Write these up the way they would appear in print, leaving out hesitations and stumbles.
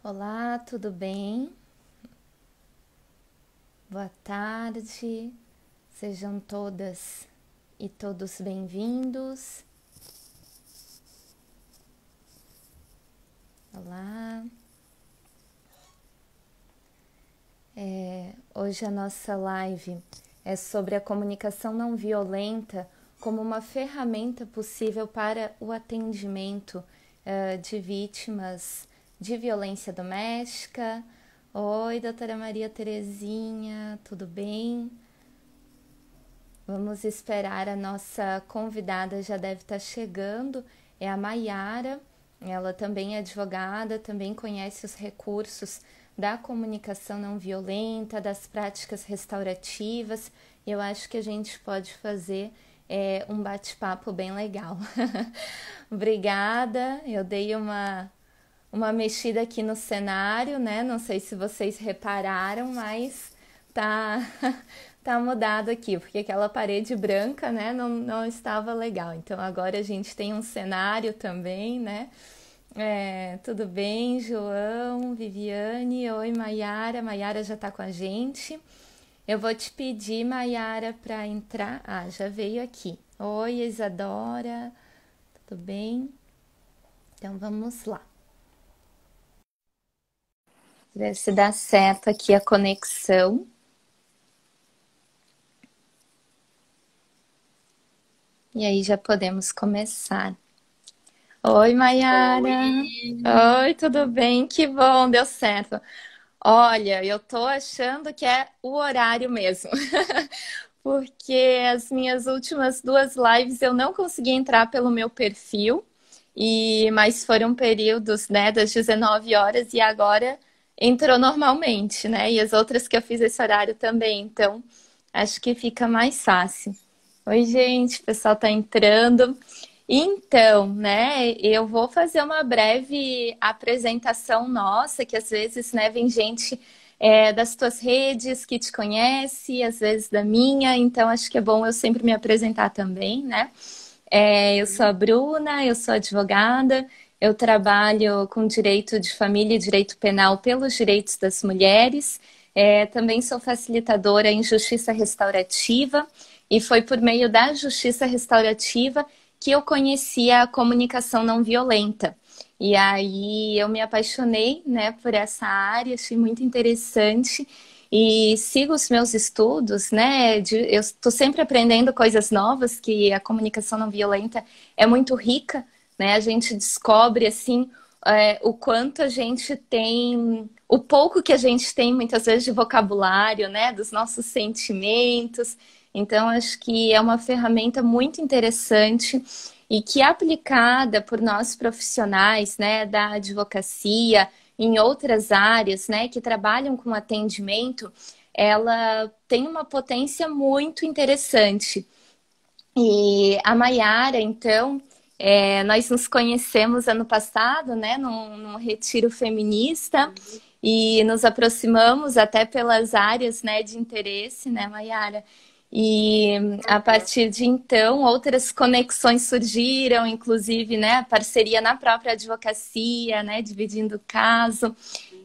Olá, tudo bem? Boa tarde. Sejam todas e todos bem-vindos. Olá. Hoje a nossa live é sobre a comunicação não violenta como uma ferramenta possível para o atendimento de vítimas de violência doméstica. Oi, doutora Maria Terezinha, tudo bem? Vamos esperar, a nossa convidada já deve estar chegando, é a Maiara. Ela também é advogada, também conhece os recursos da comunicação não violenta, das práticas restaurativas. Eu acho que a gente pode fazer um bate-papo bem legal. Obrigada, eu dei uma mexida aqui no cenário, né? Não sei se vocês repararam, mas tá, tá mudado aqui, porque aquela parede branca, né, não estava legal. Então agora a gente tem um cenário também, né? Tudo bem, João, Viviane, oi, Maiara. Maiara já tá com a gente. Eu vou te pedir, Maiara, para entrar. Ah, já veio aqui. Oi, Isadora, tudo bem? Então vamos lá. Ver se dá certo aqui a conexão. E aí já podemos começar. Oi, Maiara. Oi! Oi, tudo bem? Que bom, deu certo. Olha, eu tô achando que é o horário mesmo, porque as minhas últimas duas lives eu não consegui entrar pelo meu perfil, mas foram períodos, né, das 19 horas e agora entrou normalmente, né? E as outras que eu fiz esse horário também, então acho que fica mais fácil. Oi, gente, o pessoal tá entrando. Então, né, eu vou fazer uma breve apresentação nossa, que às vezes, né, vem gente das tuas redes que te conhece, às vezes da minha, então acho que é bom eu sempre me apresentar também, né? Eu sou a Bruna, eu sou advogada, eu trabalho com direito de família e direito penal pelos direitos das mulheres. Também sou facilitadora em justiça restaurativa e foi por meio da justiça restaurativa que eu conheci a comunicação não violenta. E aí eu me apaixonei, né, por essa área, achei muito interessante e sigo os meus estudos, né? Eu estou sempre aprendendo coisas novas, que a comunicação não violenta é muito rica, né? A gente descobre assim o quanto a gente tem, o pouco que a gente tem muitas vezes de vocabulário, né? Dos nossos sentimentos. Então, acho que é uma ferramenta muito interessante e que aplicada por nós profissionais, né, da advocacia, em outras áreas, né, que trabalham com atendimento, ela tem uma potência muito interessante. E a Maiara, então, nós nos conhecemos ano passado, né, num retiro feminista, e nos aproximamos até pelas áreas, né, de interesse, né, Maiara? E a partir de então, outras conexões surgiram, inclusive, né, a parceria na própria advocacia, né, dividindo o caso.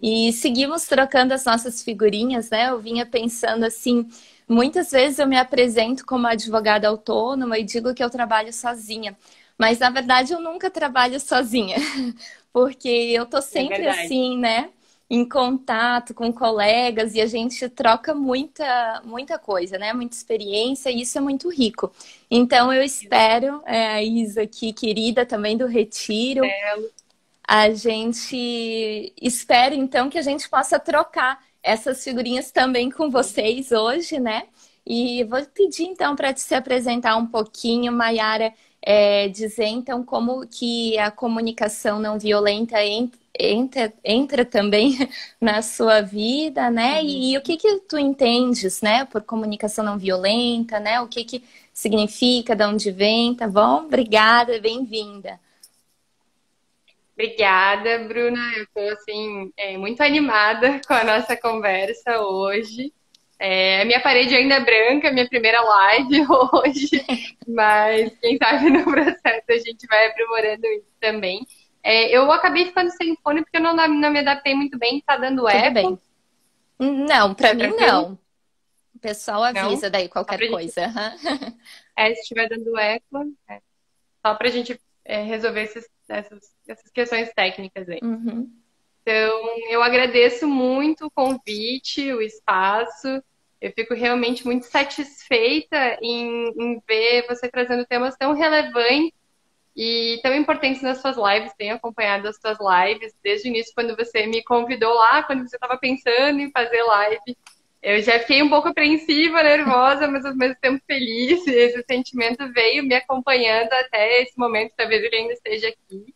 E seguimos trocando as nossas figurinhas, né? Eu vinha pensando assim, muitas vezes eu me apresento como advogada autônoma e digo que eu trabalho sozinha. Mas na verdade eu nunca trabalho sozinha, porque eu tô É sempre verdade. assim, né? Em contato com colegas e a gente troca muita coisa, né? Muita experiência e isso é muito rico. Então eu espero, a Isa aqui, querida também do Retiro, Belo. a gente espera então que a gente possa trocar essas figurinhas também com vocês hoje, né? E vou pedir então para te se apresentar um pouquinho, Mayara, dizer então como que a comunicação não violenta entra também na sua vida, né? E o que que tu entendes, né, por comunicação não violenta, né? O que que significa, de onde vem, tá bom? Obrigada, bem-vinda. Obrigada, Bruna. Eu estou assim, muito animada com a nossa conversa hoje. A minha parede ainda é branca, minha primeira live hoje, mas quem sabe no processo a gente vai aprimorando isso também. Eu acabei ficando sem fone porque eu não me adaptei muito bem. Tá dando Tudo eco? bem. Não, pra Tá mim tranquilo? não. O pessoal Não? avisa daí Só qualquer pra gente. coisa. Aham. Se estiver dando eco, só pra gente resolver essas questões técnicas aí. Uhum. Então, eu agradeço muito o convite, o espaço. Eu fico realmente muito satisfeita em ver você trazendo temas tão relevantes e tão importantes nas suas lives. Tenho acompanhado as suas lives desde o início, quando você me convidou lá, quando você estava pensando em fazer live. Eu já fiquei um pouco apreensiva, nervosa, mas ao mesmo tempo feliz. E esse sentimento veio me acompanhando até esse momento. Talvez ele ainda esteja aqui.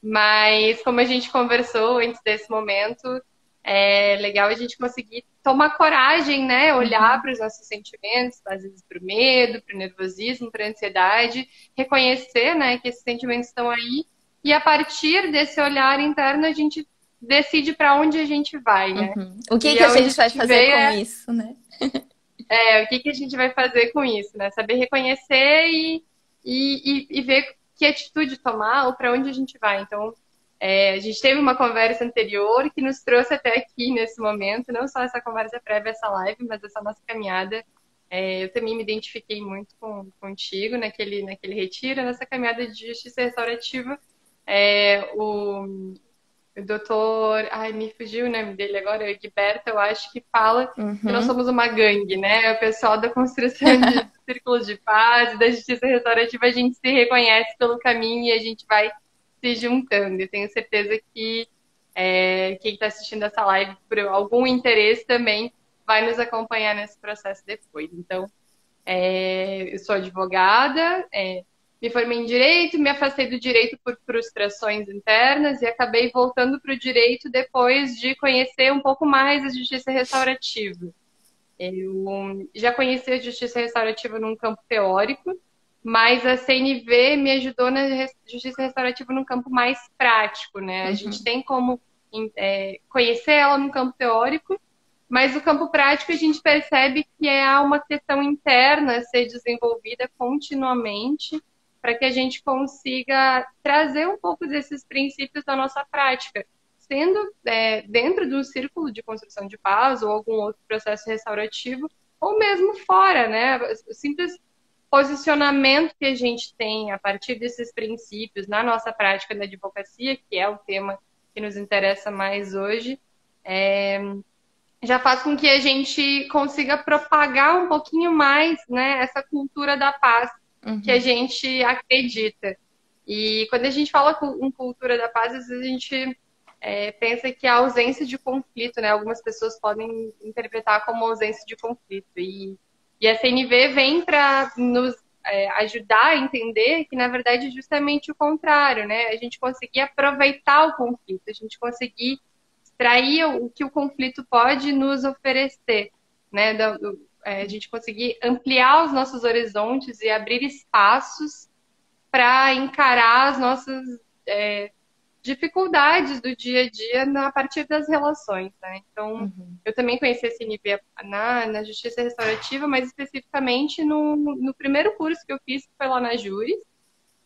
Mas, como a gente conversou antes desse momento, é legal a gente conseguir tomar coragem, né? Olhar Uhum. para os nossos sentimentos, às vezes para o medo, para o nervosismo, para a ansiedade, reconhecer, né, que esses sentimentos estão aí e a partir desse olhar interno a gente decide para onde a gente vai, né? Uhum. O que E que a aonde a gente vai gente fazer veio com isso, né? o que que a gente vai fazer com isso, né? Saber reconhecer e ver que atitude tomar ou para onde a gente vai. Então, a gente teve uma conversa anterior que nos trouxe até aqui nesse momento, não só essa conversa prévia a essa live, mas essa nossa caminhada. Eu também me identifiquei muito contigo naquele retiro, nessa caminhada de justiça restaurativa. O doutor, ai, me fugiu o nome dele agora, o Egberto, eu acho que fala que nós Uhum. somos uma gangue, né? O pessoal da construção de círculos de paz, da justiça restaurativa, a gente se reconhece pelo caminho e a gente vai se juntando. Eu tenho certeza que quem está assistindo essa live por algum interesse também vai nos acompanhar nesse processo depois. Então, eu sou advogada, me formei em direito, me afastei do direito por frustrações internas e acabei voltando para o direito depois de conhecer um pouco mais a justiça restaurativa. Eu já conheci a justiça restaurativa num campo teórico, mas a CNV me ajudou na justiça restaurativa num campo mais prático, né? A gente Uhum. tem como conhecer ela num campo teórico, mas no campo prático a gente percebe que há uma questão interna a ser desenvolvida continuamente para que a gente consiga trazer um pouco desses princípios da nossa prática, sendo dentro do círculo de construção de paz ou algum outro processo restaurativo, ou mesmo fora, né? O simples posicionamento que a gente tem a partir desses princípios na nossa prática da advocacia, que é o tema que nos interessa mais hoje, já faz com que a gente consiga propagar um pouquinho mais, né, essa cultura da paz que a Uhum. gente acredita. E quando a gente fala em cultura da paz, às vezes a gente pensa que a ausência de conflito, né? Algumas pessoas podem interpretar como ausência de conflito. E a CNV vem para nos ajudar a entender que, na verdade, é justamente o contrário, né? A gente conseguir aproveitar o conflito, a gente conseguir extrair o que o conflito pode nos oferecer, né? A gente conseguir ampliar os nossos horizontes e abrir espaços para encarar as nossas dificuldades do dia a dia a partir das relações, né? Então, Uhum. eu também conheci esse nível na justiça restaurativa, mas especificamente no primeiro curso que eu fiz, que foi lá na Júris.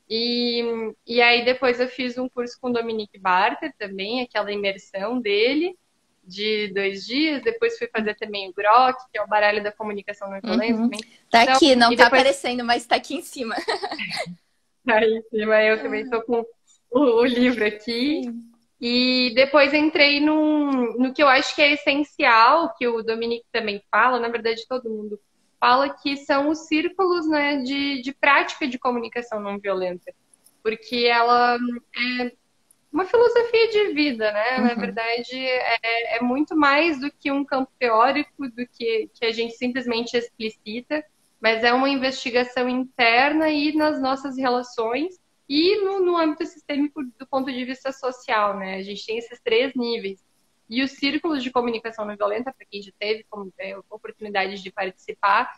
E aí depois eu fiz um curso com o Dominique Barter também, aquela imersão dele de 2 dias. Depois fui fazer também o GROC, que é o baralho da comunicação não violenta Uhum. também. Tá Então, aqui, não e tá depois aparecendo, mas tá aqui em cima. aí em cima eu também estou com o livro aqui. Sim. E depois entrei no que eu acho que é essencial, que o Dominique também fala, na verdade todo mundo fala, que são os círculos, né, de prática de comunicação não violenta. Porque ela é uma filosofia de vida, né? Na Uhum. verdade, é muito mais do que um campo teórico, do que a gente simplesmente explicita, mas é uma investigação interna e nas nossas relações e no âmbito sistêmico do ponto de vista social, né? A gente tem esses 3 níveis. E os círculos de comunicação não violenta, para quem já teve oportunidade de participar,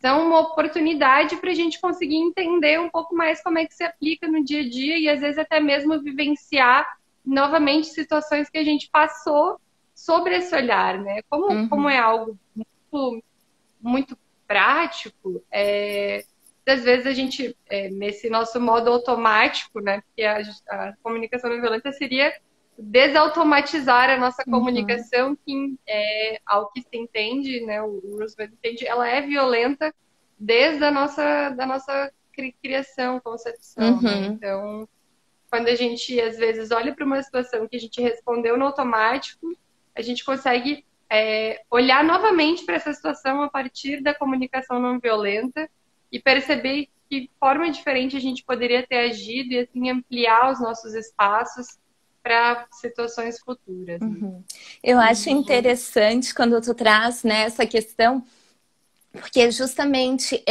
são uma oportunidade para a gente conseguir entender um pouco mais como é que se aplica no dia a dia e às vezes até mesmo vivenciar novamente situações que a gente passou sobre esse olhar, né? Como Uhum. é algo muito, muito prático, muitas vezes a gente, nesse nosso modo automático, né? Porque a comunicação não violenta seria desautomatizar a nossa Uhum. comunicação, que, ao que se entende, né? O Roosevelt entende, ela é violenta desde da nossa criação, concepção, né? Uhum. Então, quando a gente, às vezes, olha para uma situação que a gente respondeu no automático, a gente consegue olhar novamente para essa situação a partir da comunicação não violenta e perceber que forma diferente a gente poderia ter agido e, assim, ampliar os nossos espaços para situações futuras, né? Uhum. Eu acho interessante quando tu traz, né, essa questão, porque justamente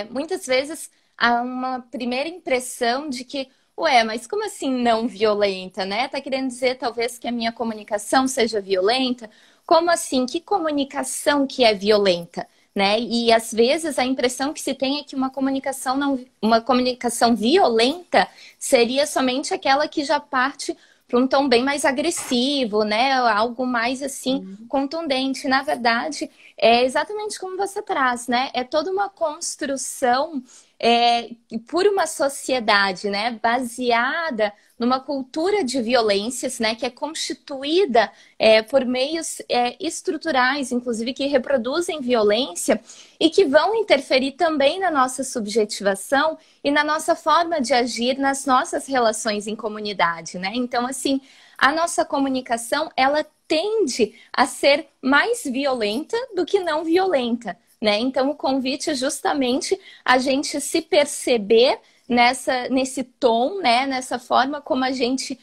muitas vezes há uma primeira impressão de que, ué, mas como assim não violenta, né? Tá querendo dizer talvez que a minha comunicação seja violenta? Como assim? Que comunicação que é violenta? Né? E às vezes a impressão que se tem é que uma comunicação não, uma comunicação violenta seria somente aquela que já parte para um tom bem mais agressivo, né? Algo mais assim contundente. Na verdade, é exatamente como você traz, né? É toda uma construção por uma sociedade, né? Baseada numa cultura de violências, né? Que é constituída por meios estruturais, inclusive que reproduzem violência e que vão interferir também na nossa subjetivação e na nossa forma de agir nas nossas relações em comunidade, né? Então, assim, a nossa comunicação, ela tende a ser mais violenta do que não violenta, né? Então, o convite é justamente a gente se perceber nesse tom, né? Nessa forma como a gente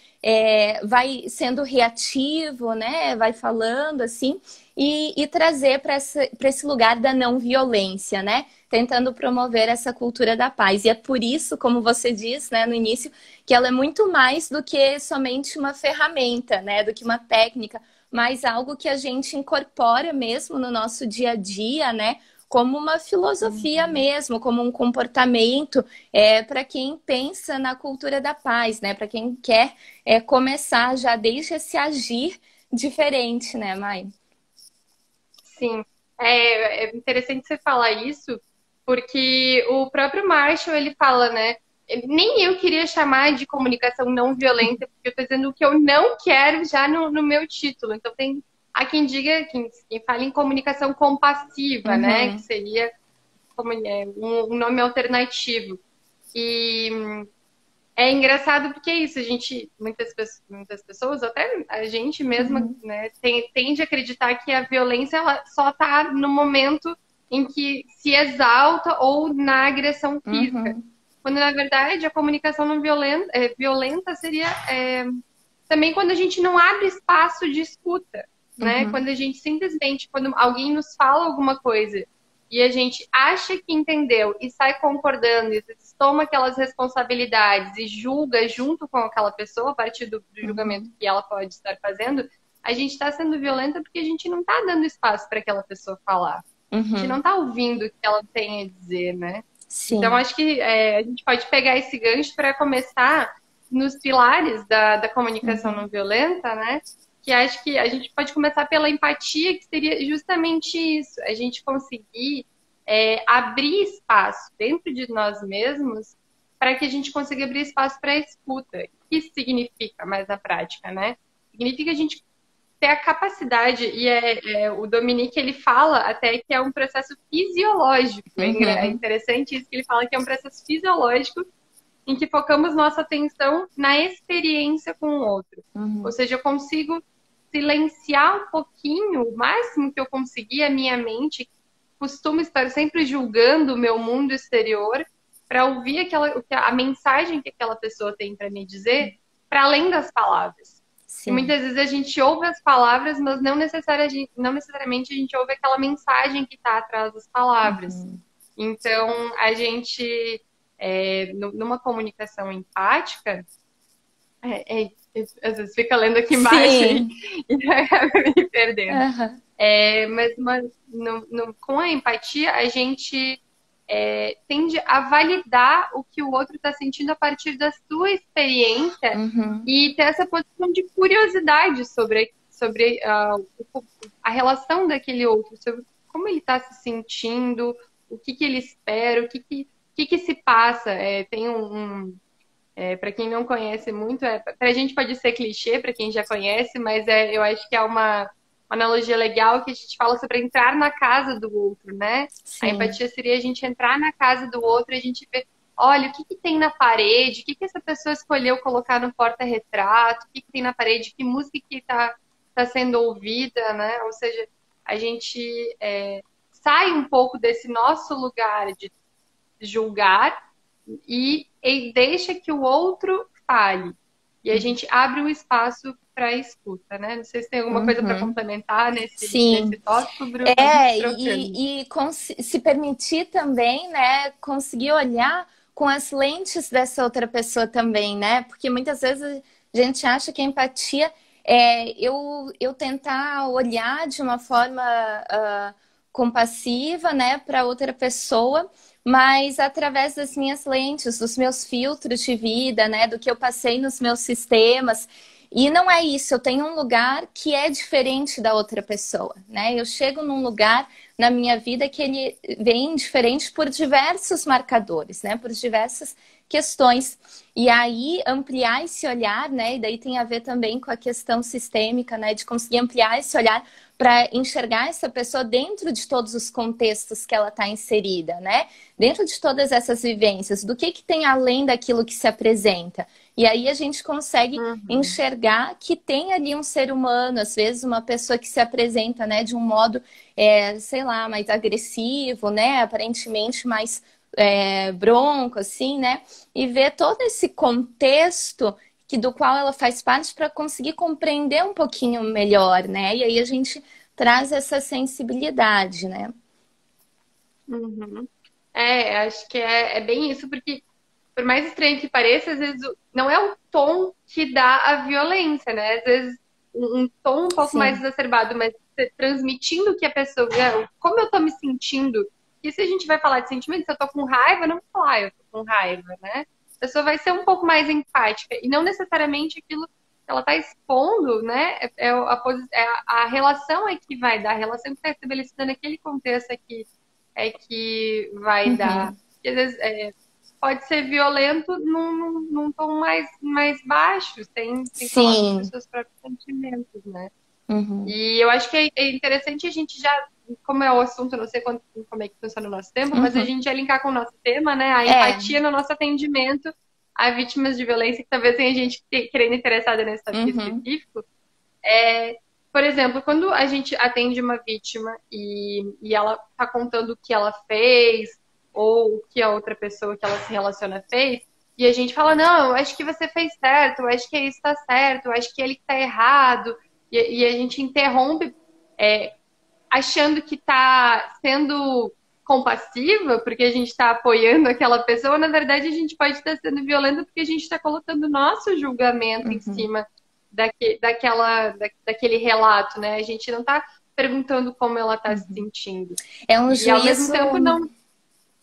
vai sendo reativo, né? Vai falando assim e trazer para esse lugar da não violência, né? Tentando promover essa cultura da paz. E é por isso, como você diz, né, no início, que ela é muito mais do que somente uma ferramenta, né? Do que uma técnica, mas algo que a gente incorpora mesmo no nosso dia a dia, né? Como uma filosofia mesmo, como um comportamento para quem pensa na cultura da paz, né? Para quem quer começar já desde esse agir diferente, né, Mai? Sim, é interessante você falar isso, porque o próprio Marshall, ele fala, né? Nem eu queria chamar de comunicação não violenta, porque eu estou dizendo o que eu não quero já no meu título. Então, tem há quem diga, quem fala em comunicação compassiva, né? Que Uhum, seria um nome alternativo. E é engraçado porque é isso, a gente, muitas pessoas, até a gente mesma, uhum, né, tende a acreditar que a violência ela só está no momento em que se exalta ou na agressão física. uhum, Quando, na verdade, a comunicação não violenta, violenta seria também quando a gente não abre espaço de escuta, né? uhum, Quando a gente simplesmente, quando alguém nos fala alguma coisa e a gente acha que entendeu e sai concordando e toma aquelas responsabilidades e julga junto com aquela pessoa a partir do julgamento uhum, que ela pode estar fazendo, a gente está sendo violenta porque a gente não está dando espaço para aquela pessoa falar. A gente não uhum. está ouvindo o que ela tem a dizer, né? Então, Sim. acho que a gente pode pegar esse gancho para começar nos pilares da comunicação Uhum, não violenta, né? Que acho que a gente pode começar pela empatia, que seria justamente isso, a gente conseguir abrir espaço dentro de nós mesmos para que a gente consiga abrir espaço para a escuta. O que isso significa mais na prática, né? Significa a gente ter a capacidade, e o Dominique ele fala até que é um processo fisiológico. É uhum, interessante isso que ele fala que é um processo fisiológico em que focamos nossa atenção na experiência com o outro. Ou uhum, seja, eu consigo silenciar um pouquinho, o máximo que eu conseguir, a minha mente, que costuma estar sempre julgando o meu mundo exterior, para ouvir a mensagem que aquela pessoa tem para me dizer, para além das palavras. E sim. muitas vezes a gente ouve as palavras, mas não necessariamente a gente ouve aquela mensagem que está atrás das palavras. Uhum. Então, a gente, numa comunicação empática, às vezes fica lendo aqui embaixo Sim. e acaba me perdendo. Aham. Mas com a empatia, a gente tende a validar o que o outro está sentindo a partir da sua experiência Uhum. e ter essa posição de curiosidade sobre a relação daquele outro, sobre como ele está se sentindo, o que ele espera, que se passa? Tem para quem não conhece muito, para a gente pode ser clichê, para quem já conhece, mas eu acho que é uma analogia legal que a gente fala sobre entrar na casa do outro, né? A Sim. empatia seria a gente entrar na casa do outro e a gente ver, olha, o que tem na parede, o que essa pessoa escolheu colocar no porta-retrato, o que tem na parede, que música que tá sendo ouvida, né? Ou seja, a gente sai um pouco desse nosso lugar de julgar e deixa que o outro fale. E a gente abre um espaço para escuta, né? Não sei se tem alguma coisa para Uhum. complementar nesse Sim. tópico, Bruno, a gente trocando. Se permitir também, né, conseguir olhar com as lentes dessa outra pessoa também, né? Porque muitas vezes a gente acha que a empatia é eu tentar olhar de uma forma compassiva, né, para outra pessoa, mas através das minhas lentes, dos meus filtros de vida, né, do que eu passei nos meus sistemas. E não é isso, eu tenho um lugar que é diferente da outra pessoa, né? Eu chego num lugar na minha vida que ele vem diferente por diversos marcadores, né? Por diversas questões. E aí ampliar esse olhar, né? E daí tem a ver também com a questão sistêmica, né? De conseguir ampliar esse olhar para enxergar essa pessoa dentro de todos os contextos que ela está inserida, né? Dentro de todas essas vivências, do que tem além daquilo que se apresenta. E aí a gente consegue enxergar que tem ali um ser humano, às vezes uma pessoa que se apresenta, né, de um modo, sei lá, mais agressivo, né, aparentemente mais bronco, assim, né, e ver todo esse contexto do qual ela faz parte para conseguir compreender um pouquinho melhor, né, e aí a gente traz essa sensibilidade, né. Uhum. Acho que é bem isso, porque por mais estranho que pareça, às vezes não é o tom que dá a violência, né? Às vezes um tom um pouco mais Sim. exacerbado, mas transmitindo que a pessoa, como eu tô me sentindo, e se a gente vai falar de sentimento, se eu tô com raiva, não vou falar, eu tô com raiva, né? A pessoa vai ser um pouco mais empática, e não necessariamente aquilo que ela tá expondo, né? A relação é que vai dar, a relação que está estabelecida naquele contexto aqui é que vai dar. Uhum. Porque, às vezes, pode ser violento num tom mais baixo, sem falar sobre os Sim. seus próprios sentimentos, né? Uhum. E eu acho que é interessante a gente já, como é o assunto, eu não sei como é que funciona o nosso tempo, mas a Uhum. gente já linkar com o nosso tema, né? A É. empatia no nosso atendimento a vítimas de violência, que talvez tenha gente querendo interessada nesse tópico Uhum. específico. Por exemplo, quando a gente atende uma vítima e ela está contando o que ela fez ou o que a outra pessoa que ela se relaciona fez, e a gente fala, não, eu acho que você fez certo, eu acho que isso está certo, eu acho que ele está errado, e a gente interrompe achando que está sendo compassiva, porque a gente está apoiando aquela pessoa, na verdade a gente pode estar sendo violento porque a gente está colocando o nosso julgamento em Uhum. cima daquele relato, né? A gente não está perguntando como ela está se sentindo. É um E ao mesmo juízo, tempo não.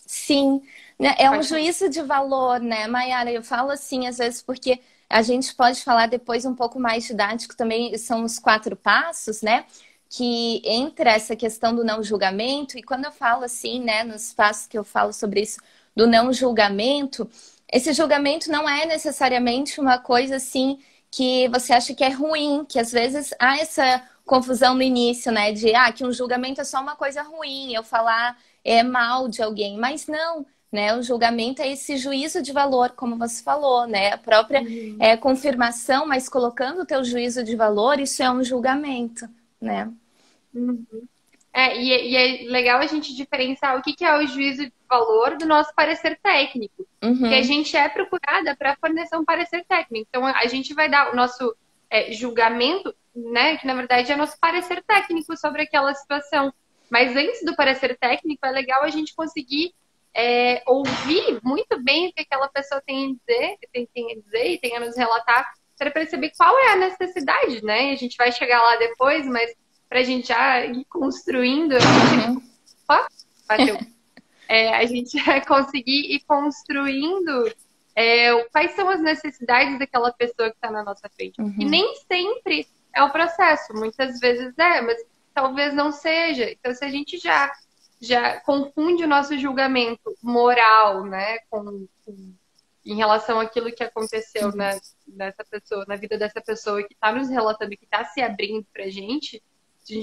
sim, né? É um Pode falar. juízo de valor, né, Mayara? Eu falo assim, às vezes, porque a gente pode falar depois um pouco mais didático também, são os 4 passos, né? Que entra essa questão do não julgamento, e quando eu falo assim, né, nos passos que eu falo sobre isso, do não julgamento, esse julgamento não é necessariamente uma coisa assim que você acha que é ruim, que às vezes há essa confusão no início, né, de que um julgamento é só uma coisa ruim, eu falar mal de alguém, mas não, né? O julgamento é esse juízo de valor, como você falou, né? A própria Uhum. confirmação, mas colocando o teu juízo de valor, isso é um julgamento, né? Uhum. E é legal a gente diferenciar o que é o juízo de valor do nosso parecer técnico. Porque a Uhum, gente é procurada para fornecer um parecer técnico. Então, a gente vai dar o nosso julgamento, né? Que na verdade é nosso parecer técnico sobre aquela situação. Mas antes do parecer técnico, é legal a gente conseguir ouvir muito bem o que aquela pessoa tem a dizer e tem a nos relatar, para perceber qual é a necessidade, né? A gente vai chegar lá depois, mas para a gente já ir construindo, uhum, opa, bateu. A gente vai conseguir ir construindo quais são as necessidades daquela pessoa que está na nossa frente. E uhum, nem sempre é o processo, muitas vezes mas talvez não seja. Então, se a gente já já confunde o nosso julgamento moral, né, em relação àquilo que aconteceu nessa pessoa, na vida dessa pessoa que está nos relatando, que está se abrindo para a gente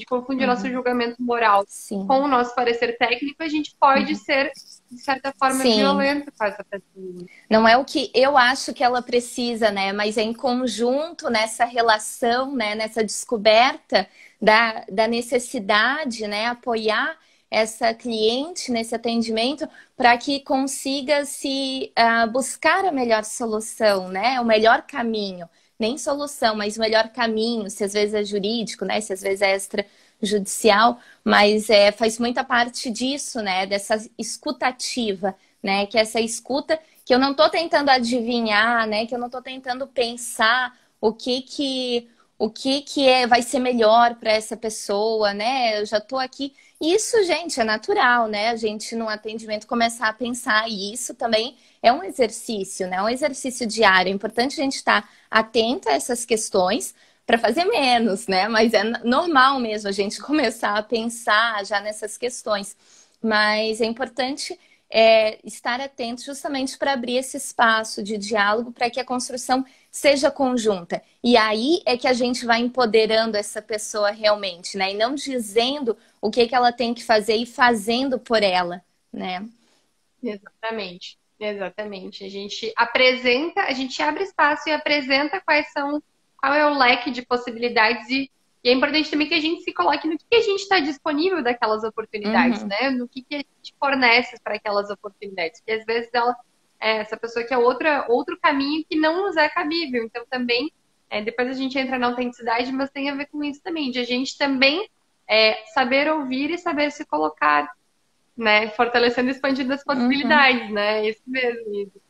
confunde o nosso julgamento moral Sim. com o nosso parecer técnico, a gente pode ser, de certa forma, Sim. violento com essa pessoa. Não é o que eu acho que ela precisa, né? Mas é em conjunto, nessa relação, né? Nessa descoberta da necessidade, né? Apoiar essa cliente nesse atendimento para que consiga se buscar a melhor solução, né? O melhor caminho. Nem solução, mas o melhor caminho, se às vezes é jurídico, né? Se às vezes é extrajudicial, mas faz muita parte disso, né? Dessa escutativa, né? Que essa escuta que eu não estou tentando adivinhar, né? Que eu não estou tentando pensar o que vai ser melhor para essa pessoa, né? Eu já estou aqui. Isso, gente, é natural, né? A gente, no atendimento, começar a pensar. E isso também é um exercício, né? Um exercício diário. É importante a gente estar atenta a essas questões para fazer menos, né? Mas é normal mesmo a gente começar a pensar já nessas questões. Mas é importante estar atento justamente para abrir esse espaço de diálogo para que a construção seja conjunta. E aí é que a gente vai empoderando essa pessoa realmente, né? E não dizendo o que ela tem que fazer e fazendo por ela, né? Exatamente, exatamente. A gente apresenta, a gente abre espaço e apresenta qual é o leque de possibilidades e é importante também que a gente se coloque no que a gente está disponível daquelas oportunidades, né? No que a gente fornece para aquelas oportunidades. Porque às vezes essa pessoa quer outro caminho que não nos é cabível. Então também, depois a gente entra na autenticidade, mas tem a ver com isso também, de a gente também saber ouvir e saber se colocar, né? Fortalecendo e expandindo as possibilidades, né? Isso mesmo, isso.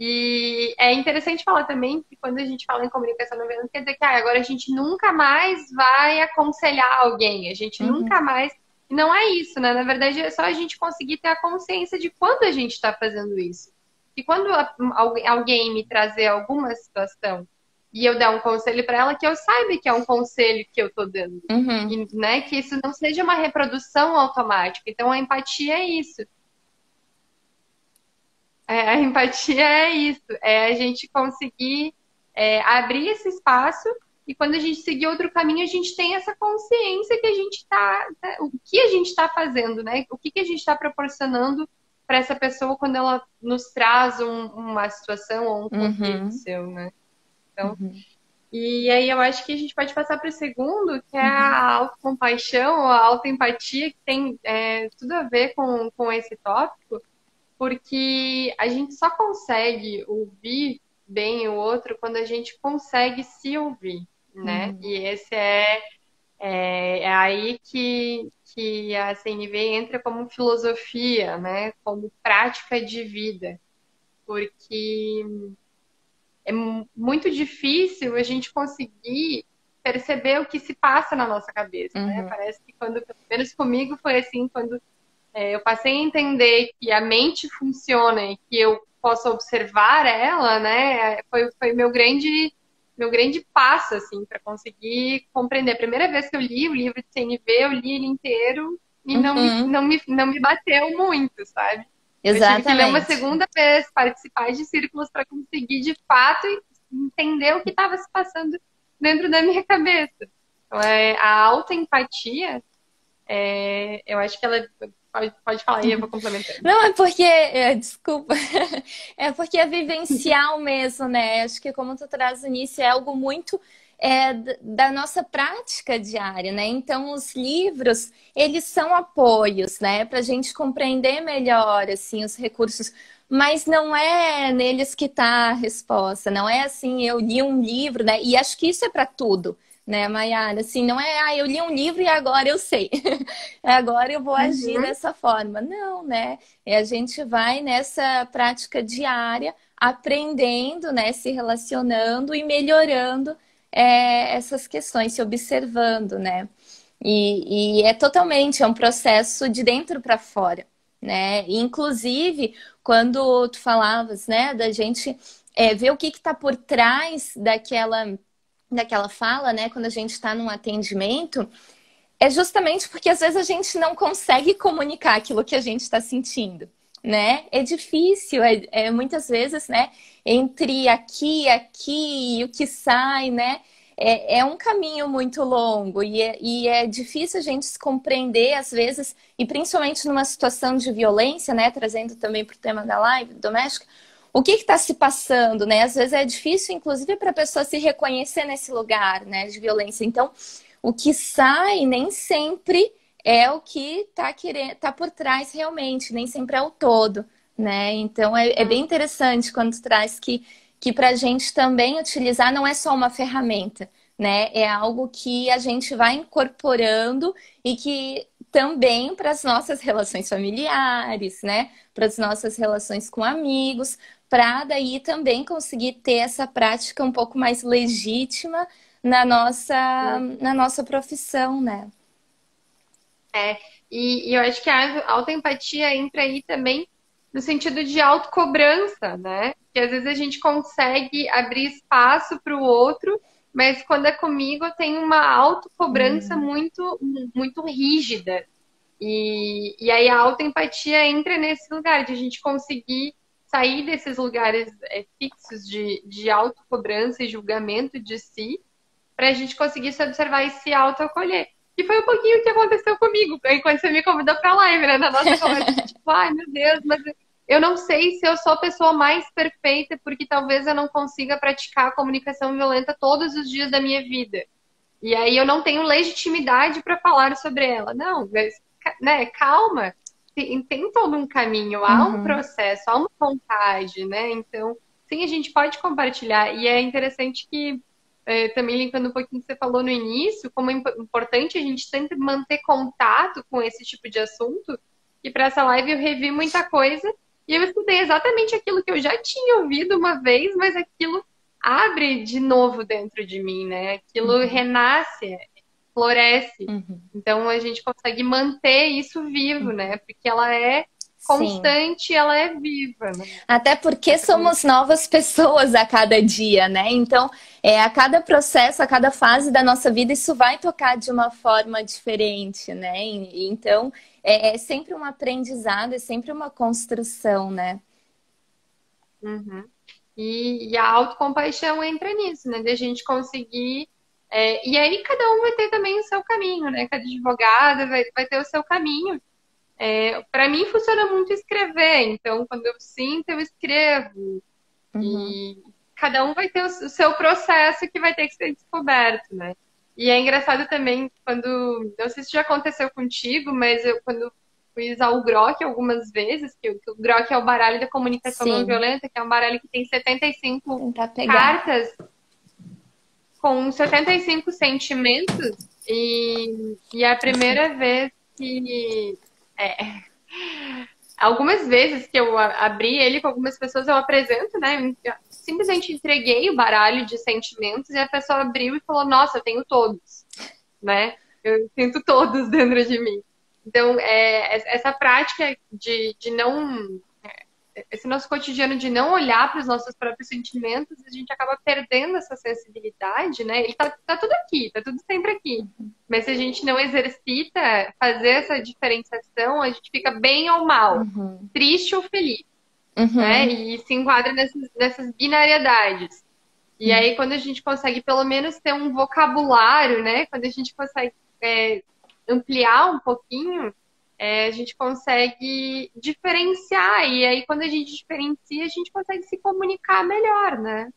E é interessante falar também que quando a gente fala em comunicação não violenta, quer dizer que agora a gente nunca mais vai aconselhar alguém, a gente nunca mais. E não é isso, né? Na verdade, é só a gente conseguir ter a consciência de quando a gente está fazendo isso. E quando alguém me trazer alguma situação e eu dar um conselho para ela, que eu saiba que é um conselho que eu estou dando. E, né, que isso não seja uma reprodução automática. Então, a empatia é isso. A empatia é isso, é a gente conseguir abrir esse espaço e quando a gente seguir outro caminho, a gente tem essa consciência que a gente está, né, o que a gente está fazendo, né? O que a gente está proporcionando para essa pessoa quando ela nos traz uma situação ou um conflito seu, né? Então, e aí eu acho que a gente pode passar para o segundo, que é a autocompaixão, a autoempatia, que tem tudo a ver com esse tópico. Porque a gente só consegue ouvir bem o outro quando a gente consegue se ouvir, né? E esse é aí que a CNV entra como filosofia, né? Como prática de vida. Porque é muito difícil a gente conseguir perceber o que se passa na nossa cabeça, né? Parece que pelo menos comigo foi assim, quando eu passei a entender que a mente funciona e que eu posso observar ela, né? Foi meu grande passo, assim, para conseguir compreender. A primeira vez que eu li o livro de CNV, eu li ele inteiro e não me bateu muito, sabe? Exatamente. Eu tive que ler uma segunda vez, participar de círculos para conseguir, de fato, entender o que estava se passando dentro da minha cabeça. Então, a autoempatia, eu acho que ela... Pode falar aí, eu vou complementando. Não, é porque... desculpa. É porque é vivencial mesmo, né? Acho que como tu traz no início, é algo muito... da nossa prática diária, né? Então, os livros, eles são apoios, né? Para a gente compreender melhor, assim, os recursos. Mas não é neles que está a resposta. Não é assim, eu li um livro, né? E acho que isso é para tudo, né, Maiara? Assim, não é, eu li um livro e agora eu sei. Agora eu vou agir dessa forma. Não, né? A gente vai nessa prática diária, aprendendo, né? Se relacionando e melhorando essas questões, se observando, né? E é um processo de dentro para fora, né? E, inclusive, quando tu falavas, né, da gente ver o que está por trás daquela fala, né? Quando a gente está num atendimento, é justamente porque às vezes a gente não consegue comunicar aquilo que a gente está sentindo, né? É difícil, muitas vezes, né? Entre aqui e aqui e o que sai, né? É um caminho muito longo e é difícil a gente se compreender às vezes, e principalmente numa situação de violência, né? Trazendo também para o tema da live doméstica, o que está se passando, né? Às vezes é difícil, inclusive, para a pessoa se reconhecer nesse lugar, né, de violência. Então, o que sai nem sempre é o que tá por trás realmente, nem sempre é o todo, né? Então é bem interessante quando tu traz que para a gente também utilizar não é só uma ferramenta, né? É algo que a gente vai incorporando e que também para as nossas relações familiares, né? Para as nossas relações com amigos, para daí também conseguir ter essa prática um pouco mais legítima na nossa profissão, né? É, e eu acho que a autoempatia entra aí também no sentido de autocobrança, né? Que às vezes a gente consegue abrir espaço para o outro, mas quando é comigo eu tenho uma autocobrança muito rígida. E aí a autoempatia entra nesse lugar de a gente conseguir sair desses lugares fixos de autocobrança e julgamento de si, para a gente conseguir se observar e se autoacolher. E foi um pouquinho o que aconteceu comigo, quando você me convidou para a live, né? Na nossa conversa, tipo, ai meu Deus, mas eu não sei se eu sou a pessoa mais perfeita, porque talvez eu não consiga praticar a comunicação violenta todos os dias da minha vida. E aí eu não tenho legitimidade para falar sobre ela. Não, mas, né, calma, tem todo um caminho, há um processo, há uma vontade, né? Então, sim, a gente pode compartilhar. E é interessante que também linkando um pouquinho que você falou no início, como é importante a gente sempre manter contato com esse tipo de assunto. E para essa live eu revi muita coisa e eu escutei exatamente aquilo que eu já tinha ouvido uma vez, mas aquilo abre de novo dentro de mim, né? Aquilo renasce, floresce. Então a gente consegue manter isso vivo, né? Porque ela é constante, sim, ela é viva, né? Até porque somos novas pessoas a cada dia, né? Então, a cada processo, a cada fase da nossa vida, isso vai tocar de uma forma diferente, né? Então, é sempre um aprendizado, é sempre uma construção, né? E a autocompaixão entra nisso, né? De a gente conseguir. E aí cada um vai ter também o seu caminho, né? Cada advogada vai ter o seu caminho. Para mim funciona muito escrever, então quando eu sinto, eu escrevo. E cada um vai ter o seu processo que vai ter que ser descoberto, né? E é engraçado também quando. Não sei se já aconteceu contigo, mas quando fui usar o Grok algumas vezes, que o Grok é o baralho da comunicação não violenta, que é um baralho que tem 75 cartas com 75 sentimentos. E a primeira vez que. Algumas vezes que eu abri ele com algumas pessoas, eu apresento, né? Eu simplesmente entreguei o baralho de sentimentos e a pessoa abriu e falou: Nossa, eu tenho todos, né? Eu sinto todos dentro de mim. Então, essa prática de não. Esse nosso cotidiano de não olhar para os nossos próprios sentimentos, a gente acaba perdendo essa sensibilidade, né? Ele tá tudo aqui, tá tudo sempre aqui. Mas se a gente não exercita fazer essa diferenciação, a gente fica bem ou mal, triste ou feliz, né? E se enquadra nessas binariedades. E aí, quando a gente consegue pelo menos ter um vocabulário, né? Quando a gente consegue ampliar um pouquinho, a gente consegue diferenciar. E aí, quando a gente diferencia, a gente consegue se comunicar melhor, né?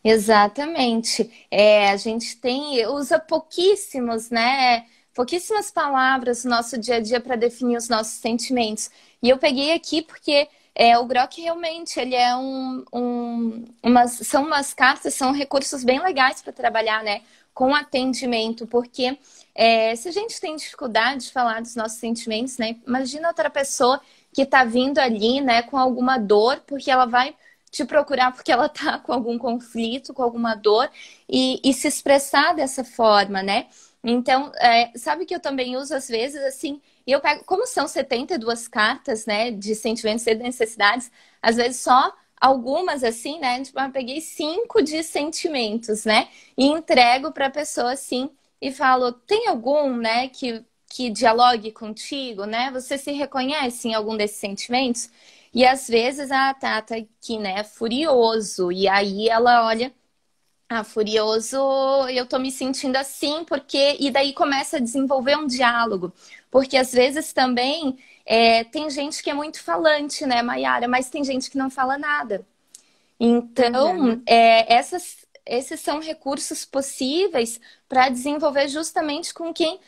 Exatamente. A gente usa pouquíssimos, né? Pouquíssimas palavras no nosso dia a dia para definir os nossos sentimentos. E eu peguei aqui porque o Grok realmente ele é são umas cartas, são recursos bem legais para trabalhar, né? Com atendimento, porque se a gente tem dificuldade de falar dos nossos sentimentos, né? Imagina outra pessoa que está vindo ali, né, com alguma dor, porque ela vai te procurar porque ela tá com algum conflito, com alguma dor, e se expressar dessa forma, né? Então, sabe que eu também uso às vezes, assim, e eu pego, como são 72 cartas, né, de sentimentos e necessidades, às vezes só algumas, assim, né, tipo, eu peguei 5 de sentimentos, né, e entrego para a pessoa, assim, e falo, tem algum, né, que dialogue contigo, né? Você se reconhece em algum desses sentimentos? E às vezes a Tata aqui, né, é furioso. E aí ela olha, furioso, eu tô me sentindo assim, porque. E daí começa a desenvolver um diálogo. Porque às vezes também tem gente que é muito falante, né, Mayara? Mas tem gente que não fala nada. Então, Uhum. esses são recursos possíveis para desenvolver justamente com quem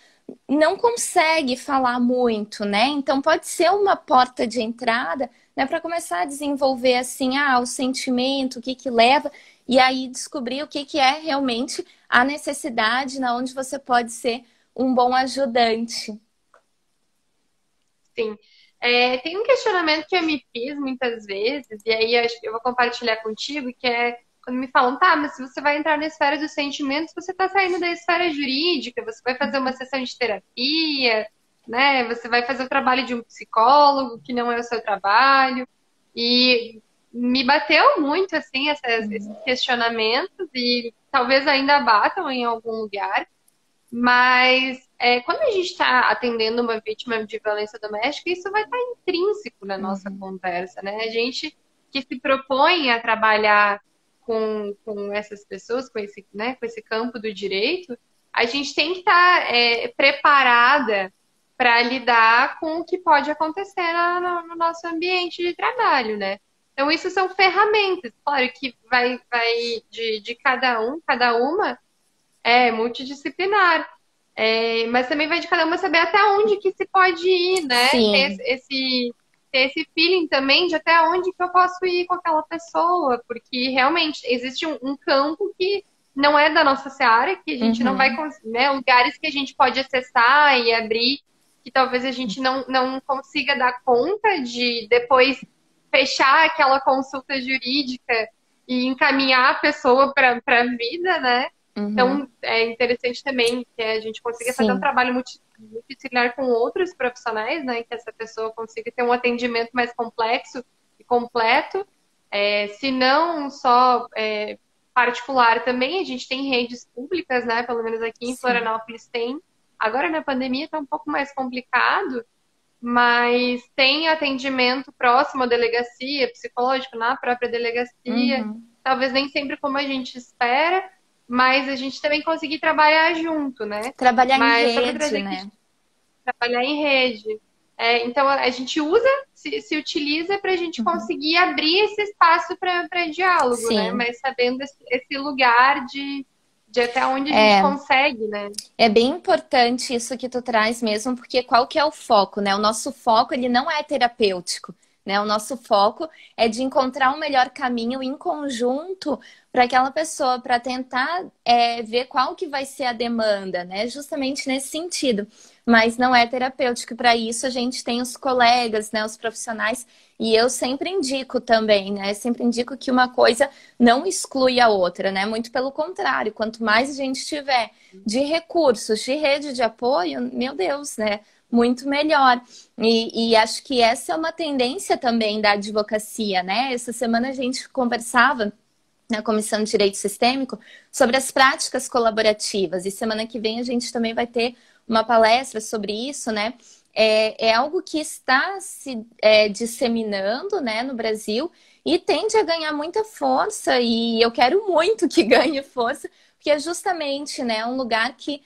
não consegue falar muito, né? Então pode ser uma porta de entrada, né, para começar a desenvolver assim, o sentimento, o que que leva, e aí descobrir o que que é realmente a necessidade, na onde você pode ser um bom ajudante. Sim. Tem um questionamento que eu me fiz muitas vezes, e aí acho que eu vou compartilhar contigo, que é quando me falam, tá, mas se você vai entrar na esfera dos sentimentos, você está saindo da esfera jurídica, você vai fazer uma sessão de terapia, né? Você vai fazer o trabalho de um psicólogo, que não é o seu trabalho. E me bateu muito, assim, esses questionamentos, e talvez ainda batam em algum lugar. Mas quando a gente está atendendo uma vítima de violência doméstica, isso vai estar intrínseco na nossa Uhum, conversa, né? A gente que se propõe a trabalhar com essas pessoas, com esse campo do direito, a gente tem que estar preparada para lidar com o que pode acontecer no nosso ambiente de trabalho, né? Então, isso são ferramentas, claro que vai de cada uma multidisciplinar. Mas também vai de cada uma saber até onde que se pode ir, né? sim. Ter esse feeling também de até onde que eu posso ir com aquela pessoa, porque realmente existe um campo que não é da nossa seara, que a gente não vai Uhum. conseguir, né? Lugares que a gente pode acessar e abrir, que talvez a gente não consiga dar conta de depois fechar aquela consulta jurídica e encaminhar a pessoa para a vida, né? Uhum. Então, é interessante também que a gente consiga fazer um Sim. trabalho multidisciplinar com outros profissionais, né? Que essa pessoa consiga ter um atendimento mais complexo e completo. Se não só particular também, a gente tem redes públicas, né? Pelo menos aqui em Sim. Florianópolis tem. Agora na pandemia está um pouco mais complicado, mas tem atendimento próximo à delegacia, psicológico na própria delegacia, Uhum. talvez nem sempre como a gente espera, mas a gente também conseguir trabalhar junto, né? Trabalhar em Mas só para rede, trazer que né? trabalhar em rede. Então a gente usa, se utiliza para a gente Uhum. conseguir abrir esse espaço para diálogo, né? Sim. Mas sabendo esse lugar de até onde a gente É. consegue, né? É bem importante isso que tu traz mesmo, porque qual que é o foco, né? O nosso foco, ele não é terapêutico, né? O nosso foco é de encontrar um melhor caminho em conjunto para aquela pessoa, para tentar ver qual que vai ser a demanda, né? Justamente nesse sentido. Mas não é terapêutico. Para isso, a gente tem os colegas, né? Os profissionais. E eu sempre indico também, né? Sempre indico que uma coisa não exclui a outra, né? Muito pelo contrário, quanto mais a gente tiver de recursos, de rede de apoio, meu Deus, né? Muito melhor. E acho que essa é uma tendência também da advocacia, né? Essa semana a gente conversava na Comissão de Direito Sistêmico sobre as práticas colaborativas. E semana que vem a gente também vai ter uma palestra sobre isso, né? É algo que está se disseminando, né, no Brasil e tende a ganhar muita força. E eu quero muito que ganhe força, porque é justamente, né, um lugar que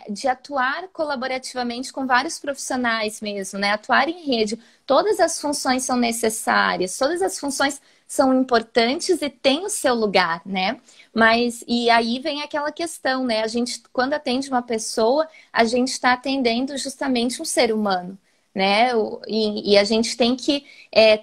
de atuar colaborativamente com vários profissionais mesmo, né? Atuar em rede. Todas as funções são necessárias, todas as funções são importantes e têm o seu lugar, né? Mas, e aí vem aquela questão, né? A gente, quando atende uma pessoa, a gente está atendendo justamente um ser humano, né? E a gente tem que